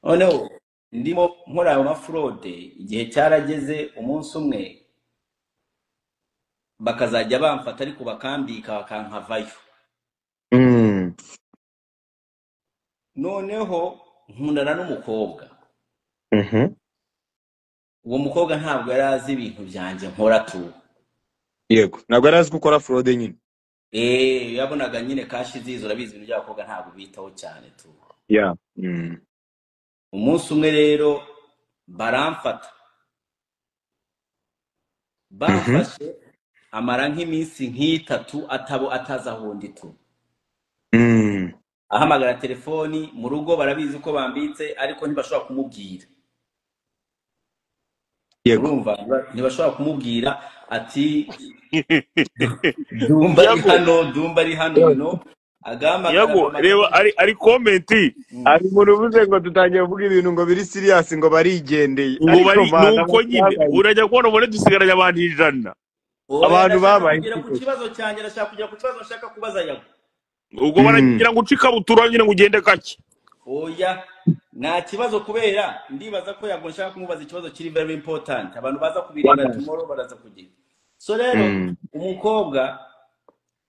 noneho ndimo nkora ama fraude igihe cyarageze umunsi umwe bakazajya bamfata ariko bakambika bakankavayo noneho nkundana n'umukobwa uwo mukobwa ntabwo yari azi ibintu byanjye nkora tu yego ntabwo yari azi gukora fraude nyine yabonaga nyine kashi zizo urabizi ibintu by'abakobwa ntabwo bitaho cyane tu umunsi umwe rero baramfata bafashe amara nk'iminsi nk'itatu ataza ahundi tu ahamagara telefoni mu rugo barabizi ko bambitse ariko ntibashobora kumubwira urumva ntibashobora kumubwira ati Dumba ari hano no Yago reba ari comment ari umuntu uvuze ngo tutangiye kuvuga ibintu ngo biri serious ngo barigendeye ngo bari nuko nyine urajya kubona ubone dusigaranye abantu 100 abantu babaye ku kibazo cyanjye nashaka kujya ku kibazo nshaka kubaza Yago ubwo baragira ngo ucikabutura nyine ngo ugende kake oya nta kibazo kubera ndibaza ko Yago nshaka kumubaza ikibazo kiri very important abantu baza kubireba tomorrow baraza kugira so rero umukobwa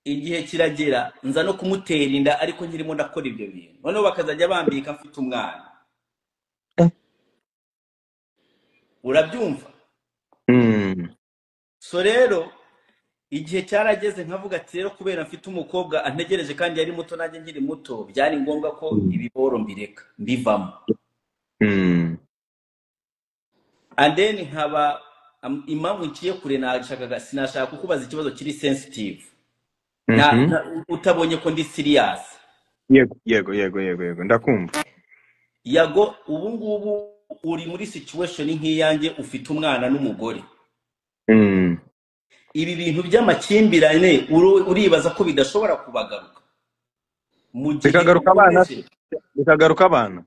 igihe kiragera nza no kumutera inda ariko nkirimo ndakora ibyo bintu noneho bakazajya bambika mfite umwana urabyumva so rero igihe cyarageze nkavuga ati rero kubera mfite umukobwa antegereje kandi yari muto nanjye nkiri muto byari ngombwa ko ibiboro mbireka mbivamo and then nkaba impamvu ngiye kure nashakaga sinashaka kukubaza ikibazo kiri sensitive utabonye ko ndi serious yego ndakumva Yago ubu ngubu uri muri situation nk'iyanjye ufite umwana n'umugore ibi bintu by'amakimbirane uribaza ko bidashobora kubagaruka mu gihe bikagaruka abana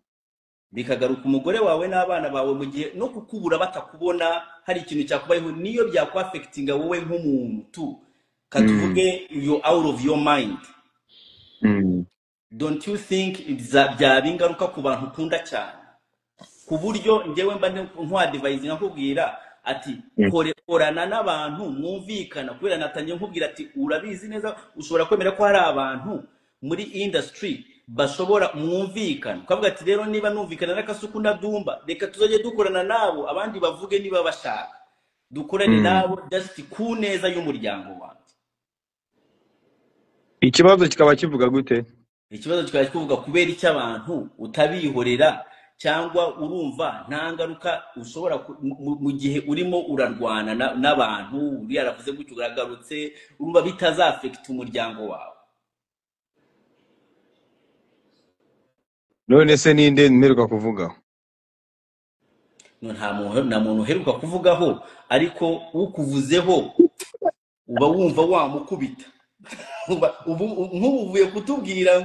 bikagaruka umugore wawe n'abana bawe mu gihe no kukubura batakubona hari ikintu cyakubayeho niyo byakwafectinga wowe nk'umuntu katuvuge you out of your mind don't you think byaba ingaruka ku bantu ukunda cyane ku buryo njyewe mba nk'advising nkubwira ati korana n'abantu mwumvikana kubera natangiye nkubwira ati urabizi neza ushobora kwemera ko hari abantu muri industry bashobora mwumvikana ukavuga ati rero niba numvikana n'akasuku na Dumba reka tuzajye dukorana nabo abandi bavuge niba bashaka dukorane nabo just ku neza y'umuryango wanjye ikibazo kikaba kivuga gute ikibazo kikaba kivuga kubera icyo abantu utabihorera cyangwa urumva nta ngaruka ushobora mu gihe urimo urarwana n'abantu uri yaravuze gutyo uragarutse urumva bitazafecta umuryango wawe none se ninde mperuka kuvuga nta muntu uheruka kuvugaho ariko ukuvuzeho uba wumva wamukubita nk'ubu uvuye kutubwira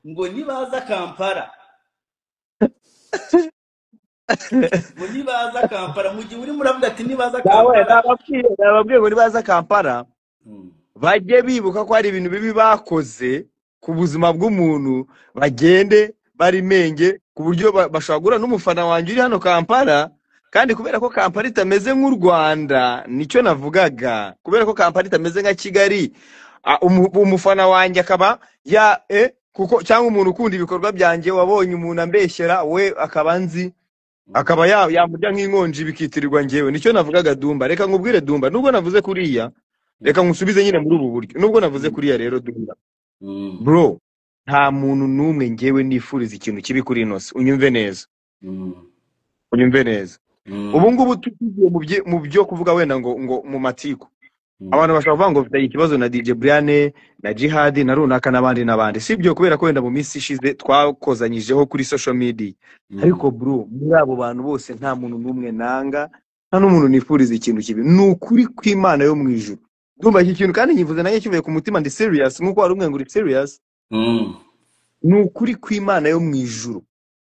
ngo nibaza Kampala nibaza Kampala mu gihe urimo uravuga ati nibaza Kampala nababwiye ngo nibaza Kampala bajye bibuka ko hari ibintu bibi bakoze ku buzima bw'umuntu bagende bari menge ku buryo bashobora guhura n'umufana wanjye uri hano Kampala kandi kubera ko Kampala itameze nk'u Rwanda nicyo navugaga kubera ko Kampala itameze nka Kigali umufana wanjye akaba kuko cyangwa umuntu ukunda ibikorwa byanjye wabonye umuntu ambeshyera we akaba nzi akaba yamurya nk'inkonji bikitirirwa njyewe nicyo navugaga Dumba reka nkubwire Dumba nubwo navuze kuriya reka ngusubize nyine muri ubu buryo nubwo navuze kuriya rero Dumba bro nta muntu numwe njyewe nifuriza ikintu kibi kuri inose unyumve neza ubu ngubu tugiye mu byo kuvuga wenda ngo mu matiko abantu bashaka kuvuga ngo bafite ikibazo na DJ Brian na Jihad na runaka n'abandi sibyo kubera ko wenda mu minsi ishize twakozanyijeho kuri social media ariko bro muri abo bantu bose nta muntu numwe nanga nta n'umuntu nifuriza ikintu kibi nukuri kw'Imana yo mu ijuru Dumba iki kintu kandi nyivuze nanjye kivuye ku mutima ndi serious nkuko wari umwe ngo uri serious nukuri kw'Imana yo mu ijuru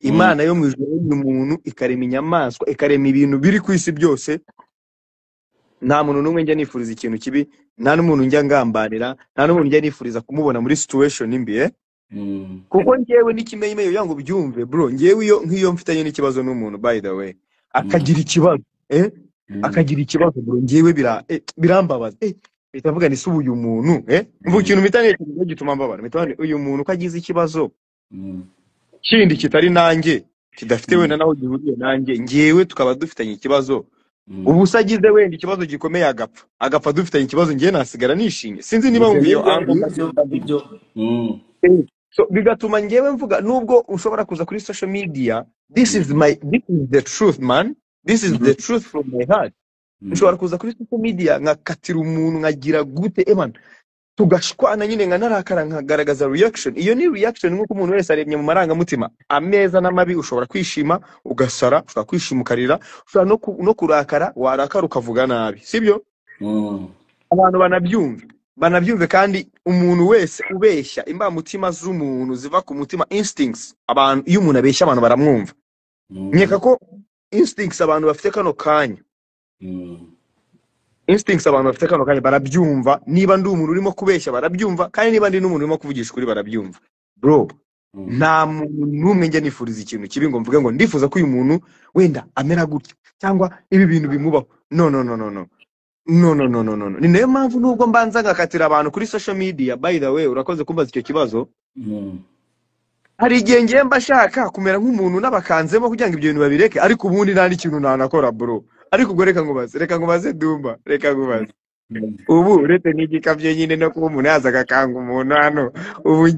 Imana yo mu ijuru y'umuntu ikarema inyamaswa ikarema ibintu biri ku isi byose nta muntu numwe njya nifuriza ikintu kibi nta n'umuntu njya ngambanira nta n'umuntu njya nifuriza kumubona muri situation imbi kuko njyewe n'ikimenyimeye yango byumve bro njyewe nk'iyo mfitanye n'ikibazo n'umuntu by the way akagira ikibazo akagira ikibazo bro njyewe birambabaza bitavuga ni subu uyu muntu mvu ikintu mitanye gituma mbabara mitane uyu muntu kagize ikibazo kindi kitari nanjye kidafite wenda naho gihuriye nanjye njyewe tukaba dufitanye ikibazo ubu sagize wenda ikibazo gikomeye agapfa dufitanye ikibazo ngiye nasigara nishimye sinzi niba mumbiyo so bigatuma njyewe mvuga nubwo ushobora kuza kuri social media this is the truth man this is the truth from my heart ushobora kuza kuri social media nkakatira umuntu nkagira gute man tugashwana nyine nkanarakara nkagaragaza reaction iyo ni reaction nkuko umuntu wese aremye mu marangamutima ameza n'amabi ushobora kwishima ugasara ushobora kwishima ukarira ushobora no kurakara warakara ukavuga nabi sibyo abantu banabyumve kandi umuntu wese ubeshya imbamutima z'umuntu ziva ku mutima instincts abantu iyo umuntu abeshya abantu baramwumva nkeka ko instincts abantu bafite kano kanya barabyumva niba ndi umuntu urimo kubeshya barabyumva kandi niba ndi n'umuntu urimo kuvugisha kuri barabyumva bro nta muntu numwe njya nifuriza ikintu kibi ngo mvuge ngo ndifuza ko uyu muntu wenda amera gutya cyangwa ibi bintu bimubaho no ni nayo mpamvu nubwo mbanza ngakatira abantu kuri social media by the way urakoze kumbaza icyo kibazo hari igihe ngiye mbashaka kumera nk'umuntu n'abakanzemo kugira ngo ibyo bintu babireke ariko ubundi nta n'ikintu nanakora bro ariko ubwo reka ngubaze Dumba ubu uretse n'igikabyo nyine no kuba umuntu yaza agakanga umuntu hano ubu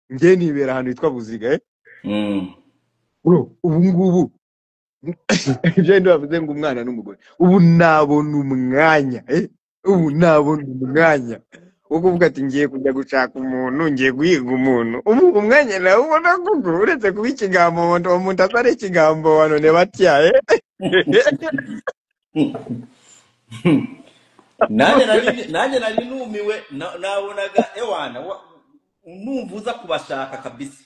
njye nibera ahantu hitwa Buziga bro ubu ngubu ibyo ndi bavuze ngo umwana n'umugore ubu nabona umwanya wo kuvuga ati ngiye kujya gushaka umuntu ngiye guhiga umuntu ubu umwanya nawe ubona kuko uretse kuba ikigambo umuntu atari ikigambo none batyaye nanjye nari numiwe nabonaga ewana numvuza kubashaka kabisa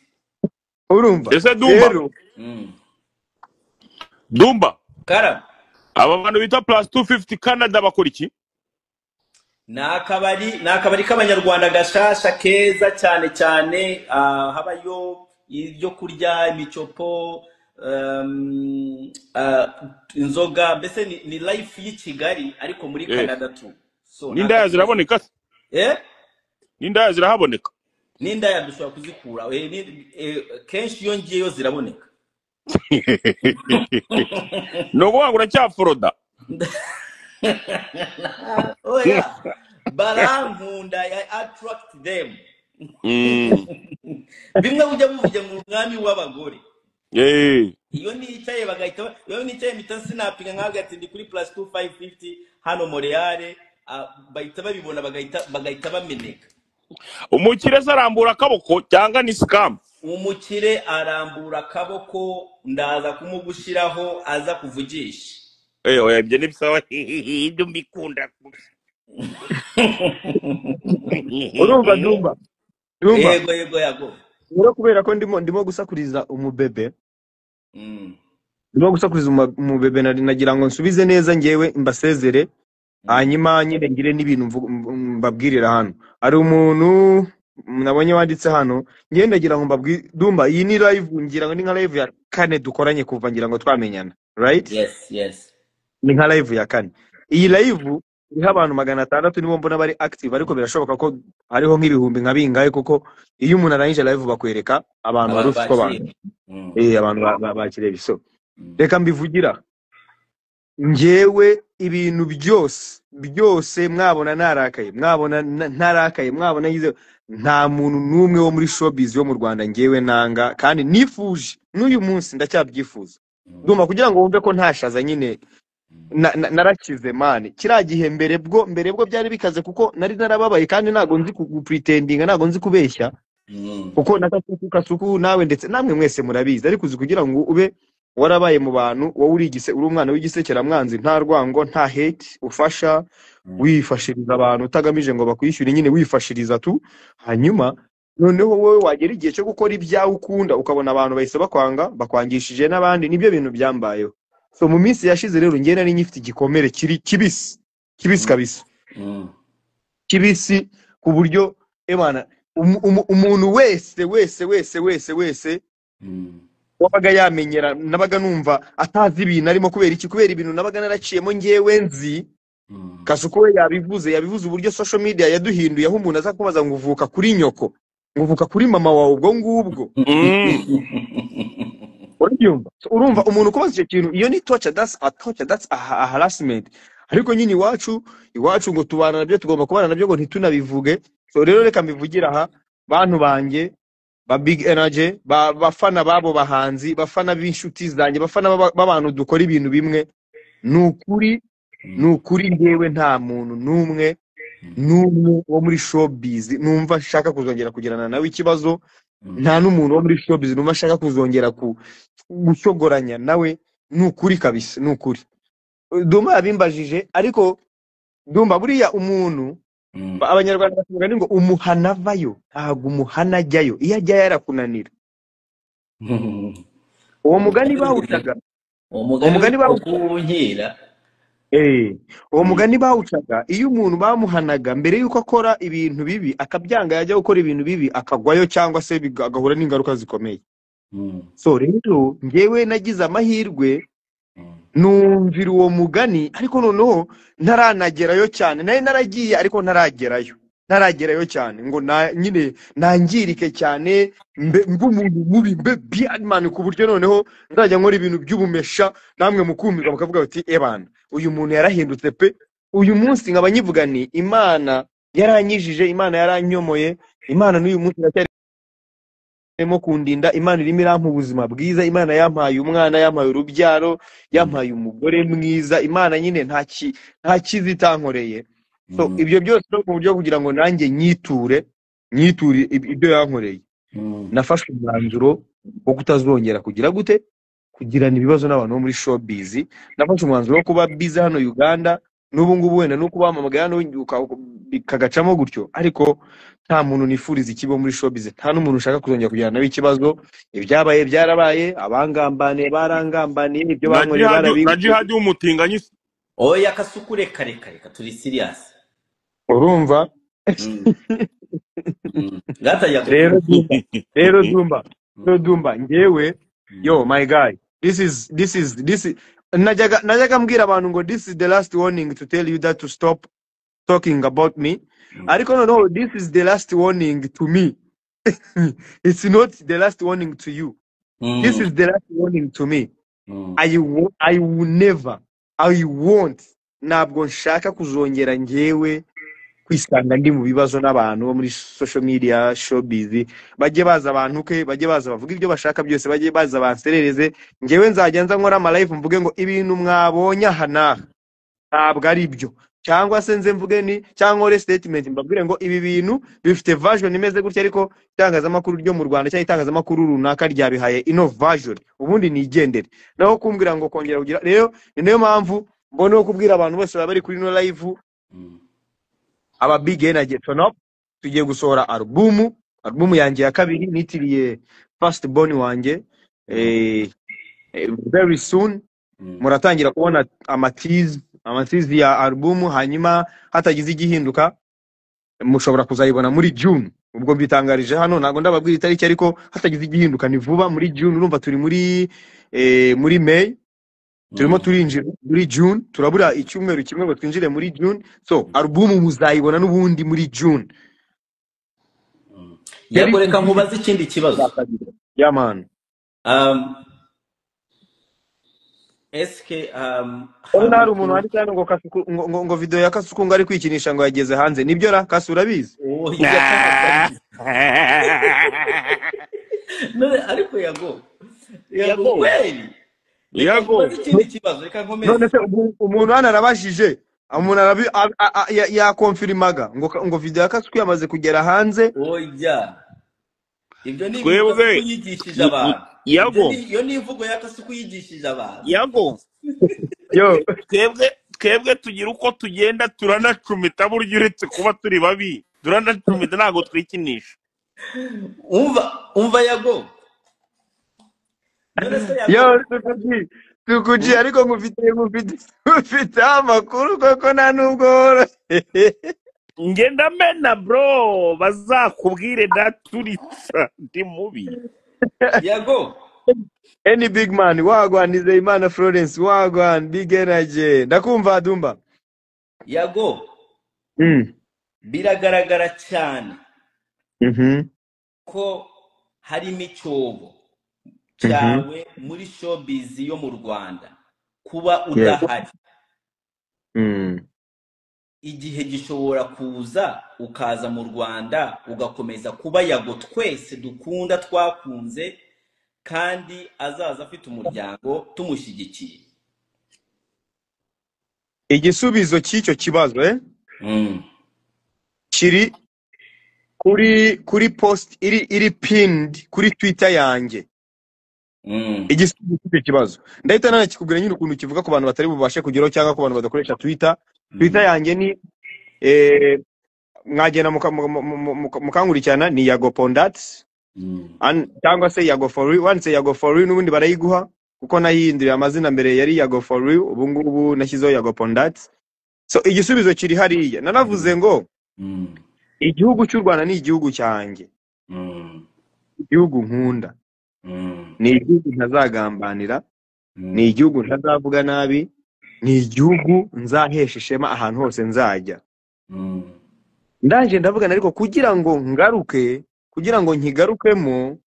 urumva ese Dumba Kara aba bantu bita plus 250 Canada bakora iki ni akabari k'abanyarwanda gashasha keza cyane habayo ibyo kurya imicopo inzoga mbese ni life y'i Kigali ariko muri Canada tu n'indaya ziraboneka n'indaya zirahaboneka n'indaya dushobora kuzikura kenshi iyo ngiyeyo ziraboneka no kuvuga ngo uracyaforoda oya barankunda I attract them bimwe ujya muvuge ngo umwami w'abagore iyo nicaye bagahita iyo nicaye mpita sinapinga nkaga ati ndi kuri plus 2550 hano Montreal bahita babibona bagahita bameneka umukire zarambura akaboko cyangwa ni scam umukire arambura akaboko ndaza kumugushiraho aza kuvugisha. oya ibyo ni sawa ibyo mbikunda urumva Dumba yego yago rero kubera ko ndimo gusakuriza umubebe ndimo gusakuriza umubebe nagira ngo nsubize neza ngewe mbasezere hanyuma nyine ngire n'ibintu mbabwirira hano. Ari umuntu nabonye wanditse hano ngiye ndagira ngo mbabwire Dumba, iyi ni live ngira ngo ni nka live ya 4 dukoranye kuva ngira ngo twamenyana, right? Yes ni nka live ya 4. Iyi live iriho abantu 600 nibo mbona bari active, ariko birashoboka ko hariho nk'ibihumbi nka bingahe, kuko iyo umuntu arangije live bakwereka abantu barufi ko abantu abantu bakireba. So reka mbivugira ngewe ibintu byose mwabona narakaye, mwabona ntarakaye, mwabona yize, nta muntu numwe wo muri showbiz yo mu Rwanda ngewe nanga, kandi nifuje n'uyu munsi ndacyabyifuza Dumba, kugira ngo wumve ko ntashaza nyine narakize mani. Kiragihe mbere bwo byari bikaze, kuko nari narababaye kandi nago nzi pretendinga, nago nzi kubeshya, kuko nakasuku nawe ndetse namwe mwese murabizi, ariko uzi kugira ngo ube warabaye mu bantu wowe uri umwana w'igisekera mwanzi, nta rwango nta hate, ufasha wifashiriza abantu utagamije ngo bakwishyure, nyine wifashiriza tu. Hanyuma noneho wowe wagera igihe cyo gukora ibyawe ukunda ukabona abantu bahise bakwanga, bakwangishije n'abandi. Nibyo bintu byambayeho. So mu minsi yashize rero ngiye nari nyifite igikomere kibisi kabisa, kibisi ku buryo emana umuntu wese wabaga yamenyera, nabaga numva atazi ibintu arimo kubera ibintu nabaga naraciyemo ngewe nzi. Kasuko we yabivuze uburyo social media yaduhinduye, aho umuntu aza kubaza ngo uvuka kuri nyoko, ngo uvuka kuri mama wawe ubwo ngubwo. Urumva umuntu kubaza icyo kintu, iyo ni torture, that's a harassment. Ariko nyine iwacu ngo tubana nabyo, tugomba kubana nabyo, ngo ntitunabivuge. So rero reka mbivugira aha bantu banjye ba Big Energy, bafana babo bahanzi, bafana b'inshuti zanjye, bafana b'abantu dukora ibintu bimwe. Nukuri ngewe nta muntu numwe wo muri showbiz numva shaka kuzongera kugirana nawe ikibazo. Nta n'umuntu wo muri showbiz numva shaka kuzongera gushogoranya nawe. Nukuri kabisa, nukuri. Dumba yabimbajije, ariko Dumba buriya umuntu abanyarwanda bakavuga ngo umuhana vayo ntago umuhana ajyayo, iyo ajyayo yarakunanira. Uwo mugani bawucaga, uwo mugani bawucaga iyo umuntu bamuhanaga mbere yuko akora ibintu bibi, akabyanga yajya gukora ibintu bibi akagwayo, cyangwa se agahura n'ingaruka zikomeye. So rero ngewe nagize amahirwe numvira uwo mugani, ariko noneho ntaranagerayo cyane. Nari naragiye ariko ntaragerayo cyane ngo nyine nangirike cyane umuntu mubi man, ku buryo noneho nzajya nkora ibintu by'ubumesha namwe mukumirwa mukavuga bati ebana uyu muntu yarahindutse pe. Uyu munsi nkaba nyivuga ni Imana yaranyijije, Imana yaranyomoye, Imana n'uyu munsi irimo kundinda, Imana irimo irampa ubuzima bwiza, Imana yampaye umwana, yampaye urubyaro, yampaye umugore mwiza. Imana nyine nta kizi itankoreye. So ibyo byose no mu buryo kugira ngo nanjye nyiture ibyo yankoreye. Nafashe umwanzuro wo kutazongera kugirana ibibazo n'abantu bo muri showbiz. Nafashe umwanzuro wo kuba busy hano Uganda, n'ubu ngubu wenda no kubamamagara no kagacamo gutyo, ariko nta muntu nifuriza ikibo muri showbiz, nta n'umuntu ushaka kuzongera kugirana nawe ikibazo. Ibyabaye byarabaye, abangambane barangambaniye, ibyo bankoreye barabizi. Na jihad y'umutinganyi. Oya Kasuku reka turi serious. Urumva? Rero Dumba ngewe yo my guy, this is najyaga mbwira abantu ngo this is the last warning to tell you that to stop talking about me. Ariko no, this is the last warning to me. It's not the last warning to you. This is the last warning to me. I won't ntabwo nshaka kuzongera ngewe kwisanga ndi mu bibazo n'abantu bo muri social media showbiz. Bajye baza abantu ke, bajye baza bavuga ibyo bashaka byose, bajye baza banserereze. Ngewe nzajya nza nkora ama live mvuge ngo ibintu mwabonye aha naha ntabwo ari byo. cyangwa se nze mvuge ni cyangwa ore statement mbabwire ngo ibi bintu bifite version imeze gutya ariko itangazamakuru ryo mu Rwanda cyangwa itangazamakuru runaka ryabihaye ino version ubundi nigendere naho kumbwira ngo kongera kugira rero ni nayo mpamvu mbona kubwira abantu bose bari kuri no live aba big energy turn tugiye gusohora album yanjye ya kabiri nitiriye first born wanjye very soon muratangira kubona amatiz ya album hanyuma hatagize igihinduka mushobora kuzayibona muri June ubwo bitangarije hano nago ndababwira itariki ariko hatagize igihinduka ni vuba muri June urumva turi muri May turimo turinjira muri June turabura icyumweru kimwe ngo twinjire muri June so album muzayibona nubundi muri June yakoreka nkubaza ikindi kibazo ya man eske hari umuntu wanditse hano ngo Kasuku ngo video ya Kasuku ngo ari kwikinisha ngo yageze hanze nibyo ra Kasu urabizi none ariko yago ikindi kibazo reka nkomeze none se umuntu hano arabashije umuntu yakonfirmaga ngo video ya Kasuku yamaze kugera hanze oya ibyo ni ibintu kuyigishije abantu yago iyo ni ivugo ya Kasuku yigishije abantu yago yo twebwe tugira uko tugenda turanacumita buryo uretse kuba turi babi turanacumita ntago twikinisha umva yago yo tukuji ariko ngufite amakuru koko nta nubwo ngenda mena bro bazakubwire daturitsa ndi mubi yago any big man wagwan Nizeyimana Florence wagwan big energy ndakumva Dumba yago biragaragara cyane ko harimo icyobo cyawe muri showbiz yo mu Rwanda kuba udahari igihe gishobora kuza ukaza mu Rwanda ugakomeza kuba yago twese dukunda twakunze kandi azaza afite umuryango tumushyigikiye igisubizo cy'icyo kibazo kiri kuri post iri pinned kuri Twitter yanjye igisubizo cy'icyo kibazo ndahita nanakikubwira nyine ukuntu kivuga ku bantu batari bubashe kugeraho cyangwa ku bantu badakoresha Twitter yanjye ni mwagenda mukankurikirana ni Yago Pondats cyangwa se Yago for you once Yago for you nubundi barayiguha kuko nahinduriye amazina mbere yari Yago for you ubu ngubu nashyizeho Yago Pondats so igisubizo kiri hariya nanavuze ngo igihugu cy'u Rwanda ni igihugu cyanjye igihugu nkunda ni igihugu ntazagambanira ni igihugu ntazavuga nabi ni igihugu nzahesha ishema ahantu hose nzajya ndaje ndavugana ariko kugira ngo nkigarukemo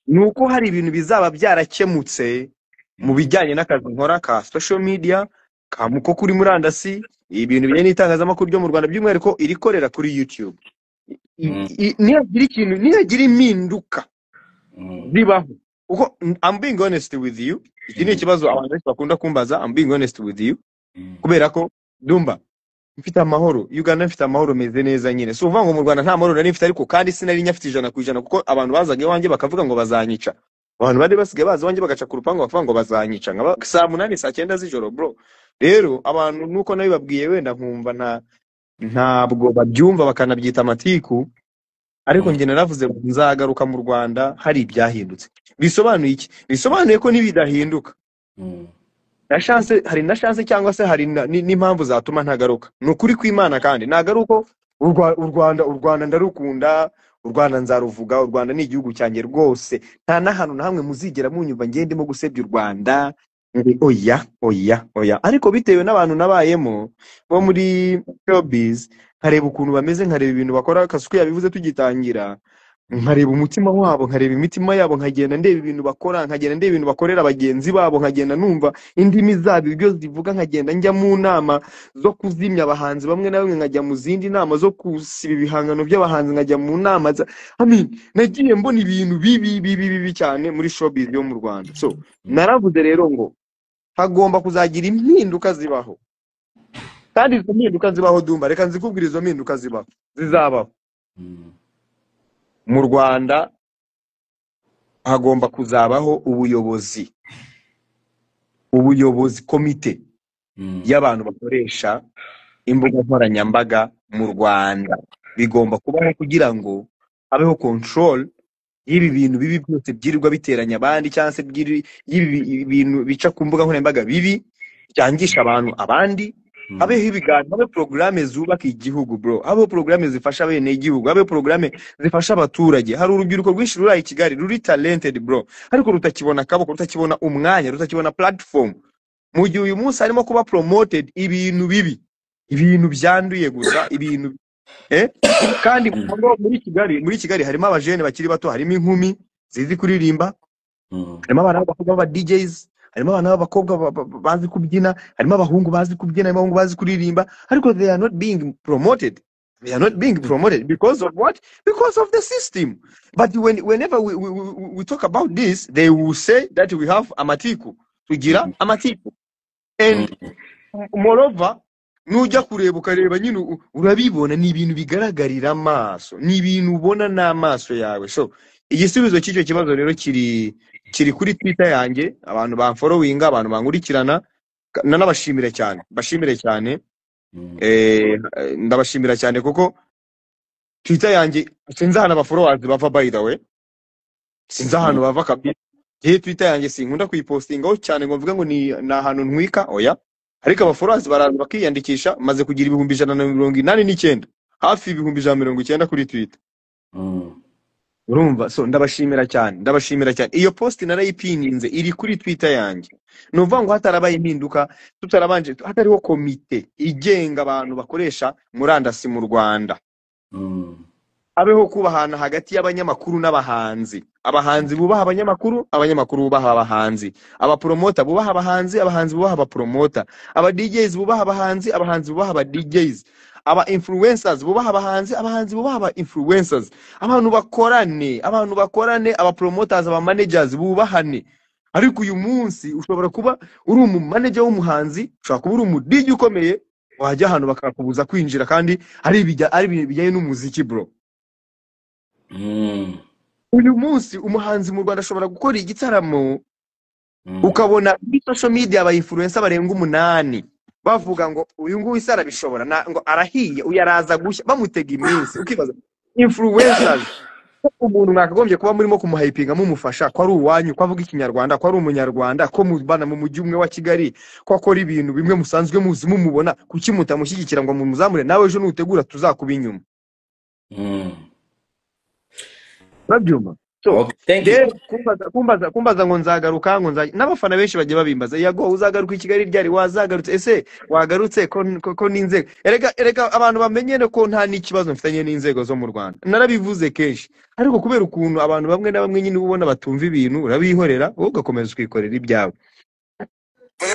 nuko hari ibintu bizaba byarakemutse mu bijyanye n'akazi nkora ka social media kamuko kuri murandasi ibintu bijyanye n'itangazamakuru ryo mu Rwanda by'umwihariko irikorera kuri YouTube niyagira impinduka zibaho uko I'm being honest with you iki ni ikibazo abantu bakunda kumbaza I'm being honest with you kubera ko Dumba mfite amahoro Uganda mfite amahoro meze neza nyine so uvuga ngo mu Rwanda nta mahoro nari mfite ariko kandi sinari nyafite 100% kuko abantu bazaga wanjye bakavuga ngo bazanyica abantu bari basigaye baza wanjye bagaca ku rupango bakavuga ngo bazanyica saa 8 saa 9 z'ijoro bro rero abantu nuko nayo babwiye wenda nkumva ntabwo babyumva bakanabyita amatiku ariko njye naravuze nzagaruka mu Rwanda hari ibyahindutse bisobanuye iki bisobanuye ko nibidahinduka hari na chance cyangwa se hari n'impamvu zatuma ntagaruka nukuri kw'Imana kandi nagaruko u Rwanda ndarukunda u Rwanda nzaruvuga u Rwanda ni igihugu cyanjye rwose nta nahantu na hamwe muzigera munyumva ngendemo gusebya u Rwanda oya ariko bitewe n'abantu nabayemo bo muri showbiz nkareba ukuntu bameze nkareba ibintu bakora Kasuku yabivuze tugitangira nkareba umutima wabo nkareba imitima yabo nkagenda ndeba ibintu bakora nkagenda ndeba ibintu bakorera abagenzi babo nkagenda numva indimi zabo ibyo zivuga nkagenda njya mu nama zo kuzimya abahanzi bamwe na bamwe nkajya mu zindi nama zo kusiba ibihangano by'abahanzi nkajya mu nama nagiye mbona ibintu bibi cyane muri showbiz yo mu Rwanda so naravuze rero ngo hagomba kuzagira impinduka zibaho kandi izo mpinduka zibaho Dumba, reka nzikubwira izo mpinduka zizabaho mu Rwanda. Hagomba kuzabaho ubuyobozi komite y'abantu bakoresha imbuga nkoranyambaga mu Rwanda. Bigomba kubaho kugira ngo habeho control y'ibi bintu bibi byose byirirwa biteranya abandi, cyangwa se y'ibi bintu bica ku mbuga nkoranyambaga bibi byangisha abantu abandi. Habeho ibiganiro, habe programme zubaka igihugu bro, habeho programme zifasha bene igihugu, habeho programme zifasha abaturage. Hari urubyiruko rwinshi ruri i Kigali ruri talented bro, ariko rutakibona akaboko, rutakibona umwanya, rutakibona platform. Mu gihe uyu munsi harimo kuba promoted ibintu bibi, ibintu byanduye gusa, ibintu kandi muri Kigali harimo abajene bakiri bato, harimo inkumi zizi kuririmba, harimo abana b'abakobwa ba DJs, harimo abana b'abakobwa bazi kubyina, harimo abahungu bazi kubyina, harimo abahungu bazi kuririmba, ariko they are not being promoted. They are not being promoted because of what? Because of the system. But whenever we talk about this, they will say that we have amatiku, tugira amatiku. And moreover, nujya kureba ukareba nyine urabibona, ni ibintu bigaragarira amaso, ni ibintu ubona n'amaso yawe. So igisubizo cy'icyo kibazo rero kiri kuri Twitter yanjye, abantu bamfollowinga, abantu bankurikirana, nanabashimire cyane, bashimire cyane. Ndabashimira cyane kuko Twitter yanjye sinzi ahantu abafollowers bava, by the way sinzi ahantu bava kabisa. Twitter yanjye sinkunda kuyipostingaho cyane ngo mvuga ngo ni ahantu ntwika, oya, ariko abafollowers baraza bakiyandikisha, maze kugira 189, hafi 190 kuri Twitter. Urumva? So ndabashimira cyane. Iyo post narayipininze iri kuri Twitter yanjye. Nuvuga ngo hatarabaye impinduka, tutarabanje, hatariho komite igenga abantu bakoresha murandasi mu Rwanda. Habeho kubahana hagati y'abanyamakuru n'abahanzi. Abahanzi bubaha abanyamakuru, abanyamakuru bubaha abahanzi. Abapromota bubaha abahanzi, abahanzi bubaha abapromota. Aba DJs bubaha abahanzi, abahanzi bubaha aba DJs. Aba influencers bubaha abahanzi, abahanzi bubaha aba influencers. Abantu bakorane, aba promoters, aba managers bubahane. Ariko uyu munsi ushobora kuba uri manager w'umuhanzi, ushobora kuba uri DJ ukomeye, wajya ahantu bakakubuza kwinjira, kandi ari bijyanye n'umuziki bro. Uyu munsi umuhanzi mu Rwanda ashobora gukora igitaramo, ukabona kuri social media aba influencer barenga 8 bavuga ngo uyu nguyu isara bishobora ngo arahiye, uyaraza gushya, bamutega iminsi. Ukibaza influencers, umuntu nakagombye kuba murimo kumuhypinga mumufasha, ko ari uwanyu, ko avuga ikinyarwanda, ko ari umunyarwanda, ko mubana mu mujyi umwe wa Kigali, ko akora ibintu bimwe musanzwe muzi mumubona, kuki mutamushyigikira ngo mumuzamure, nawe ejo nutegura tuzakuba inyuma. Urabyumva? So Okay, thank you. kumbaza ngo nzagaruka, n'abafana benshi bagiye babimbaza, yago uzagaruka i Kigali ryari, wazagarutse, ese wagarutse ko n'inzego. Erega abantu bamenyene ko nta n'ikibazo mfitanye n'inzego zo mu Rwanda, narabivuze kenshi, ariko kubera ukuntu abantu bamwe na bamwe nyine ubona batumva ibintu, urabihorera wowe ugakomeza ukikorera ibyawe.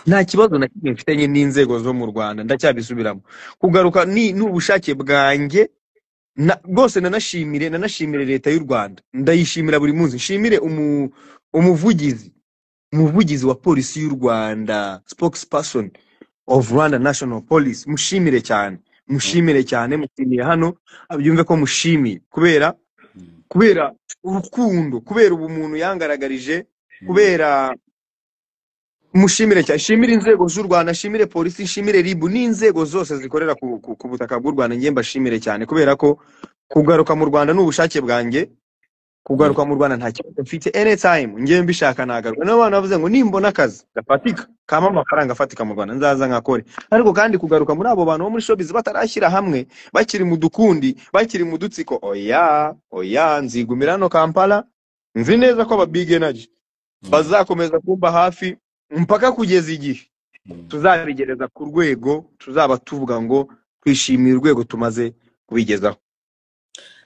Nta kibazo na kimwe mfitanye n'inzego zo mu Rwanda, ndacyabisubiramo. Kugaruka ni n'ubushake bwanjye. Rwose nanashimire leta y'u Rwanda, ndayishimira buri munsi. Nshimire umuvugizi wa polisi y'u Rwanda, spokesperson of Rwanda National Police, mushimire cyane, mushimiye hano abyumve ko mushimiye, kubera urukundo, kubera ubumuntu yangaragarije, kubera mushimire cyane. Shimire inzego z'u Rwanda, shimire polisi, shimire RIB, n'inzego zose zikorera ku butaka bw'u Rwanda. Ngiye mbashimire cyane, kubera ko kugaruka mu Rwanda n'ubushake bwanjye. Kugaruka mu Rwanda nta kibazo mfite, anytime ngiye mbishaka nagaruka. N'abantu bavuze ngo nimbona akazi gafatika kama amafaranga afatika mu Rwanda nzaza nkakore. Ariko kandi kugaruka muri abo bantu bo muri showbiz batarashyira hamwe, bakiri mu dukundi, bakiri mu dutsiko, oya nzigumira no Kampala. Nzi neza ko aba big energy bazakomeza kumba hafi mpaka kugeza igihe tuzabigereza ku rwego tuzaba tuvuga ngo twishimiye urwego tumaze kubigezaho.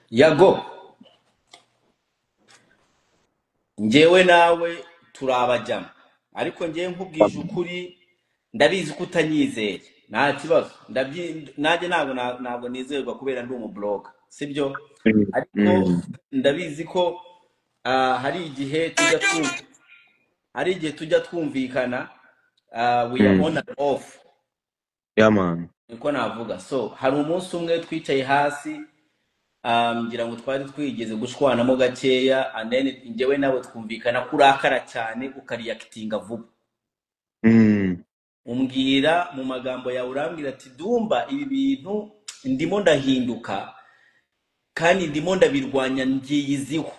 Yago, njyewe nawe turabajyamo, ariko njyewe nkubwije ukuri ndabizi ko utanyizeye, nta kibazo. Nanjye ntabwo nizerwa kubera ndi umublog, sibyo? Ariko ndabizi ko hari igihe tujya twumvikana, we are on and off. Yeah man. niko navuga. So hari umunsi umwe twicaye hasi, ngira ngo twari twigeze gushwanamo gakeya, and then njyewe nawe twumvikana ko urakara cyane ukariyakitinga vuba. Umbwira mu magambo yawe, urambwira ati Dumba, ibi bintu ndimo ndahinduka kandi ndimo ndabirwanya ngiyiziho.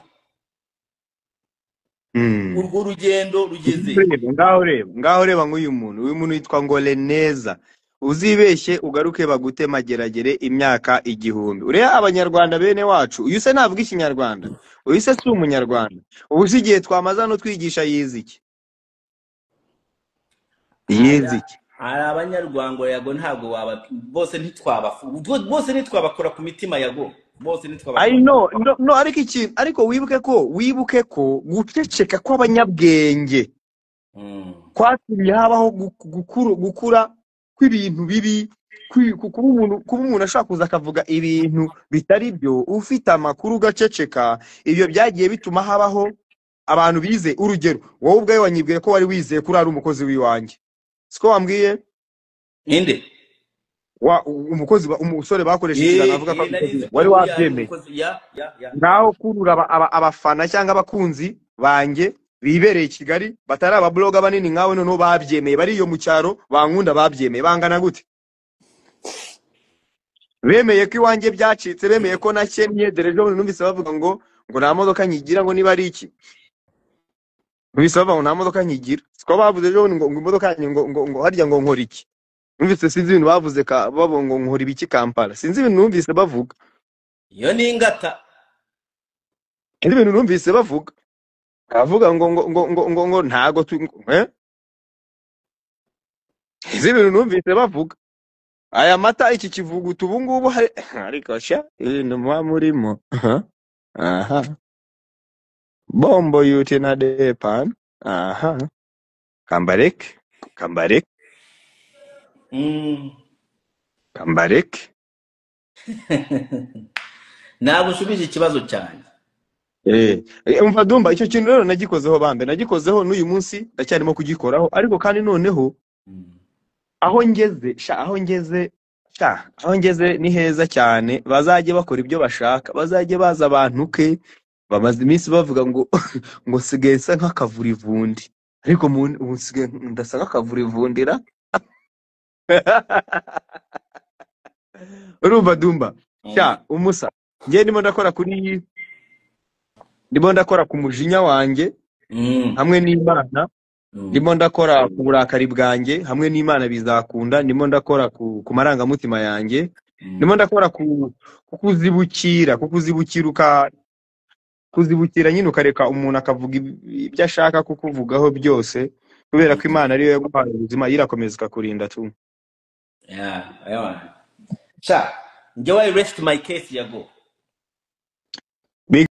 Urwo rugendo rugeze ngaho reba nk'uyu muntu yitwa ngo Reneza. Uzibeshye ugaruke bagute mageragere imyaka 1000. Uriya abanyarwanda bene wacu, uyu se navuga ikinyarwanda, uyu se si umunyarwanda. Ubu sigiye twamaza no twigisha yiziki hari abanyarwanda yago ntabwo waba bose ntitwabakora ku mitima yago, bose ntitwabakora. I know no ariko wibuke ko guceceka kw'abanyabwenge kwatumye habaho gukura kw'ibintu bibi, kuba umuntu ashaka kuza akavuga ibintu bitari byo, ufite amakuru gaceceka. Ibyo byagiye bituma habaho abantu bize. Urugero, wowe ubwawe wanyibwiye ko wari wizeye kuri ari umukozi wiwanjye, siko wambwiye? Ninde? Umukozi umusore bakoresheje navuga ko wari wabyemeye. Ngaho kurura abafana cyangwa abakunzi banjye bibereye Kigali batari ababloga banini nkawe, none babyemeye, bari iyo mu cyaro bankunda babyemeye. Bangana gute? Bemeye ko iwanjye byacitse, bemeye ko nakennye. Derejo numvise bavuga ngo nta modoka nyigira, ngo niba ari iki numvise bavuga ngo nta modoka nyigira. Siko bavuze ejo ngo imodoka ngo harya ngo nkora iki. Numvise sinzi ibintu bavuze babo ngo nkora ibiki Kampala, sinzi ibintu numvise bavuga. Iyo ni ingata. Sinzi ibintu numvise bavuga. Avuga ngo ntago sinzi ibintu numvise bavuga. Aya mata iki kivugutu ubu ngubu ariko sha ibintu murimo. Aha. Bombo yuti na depan. Aha. Kambarek. Ntabwo ushubije ikibazo cyane. Umva Dumba, icyo kintu rero nagikozeho bambe, nagikozeho n'uyu munsi ndacyarimo kugikoraho. Ariko kandi noneho aho ngeze ni heza cyane. Bazajye bakora ibyo bashaka, bazajye baza abantu ke. Bamaze iminsi bavuga ngo sigaye nsa nk'akavurivundi, ariko ubu sigaye ndasa nk'akavurivundira. Urumva Dumba, umusa ngiye ndimo ndakora ku mujinya wanjye hamwe n'Imana, ndimo ndakora ku burakari bwanjye hamwe n'Imana bizakunda, ndimo ndakora ku marangamutima yanjye, ndimo ndakora kuzibukira nyine ukareka umuntu akavuga ibyo ashaka kukuvugaho byose, kubera ko Imana ariyo yaguhaye ubuzima, irakomeza ikakurinda tu. Njye I rest my case yago.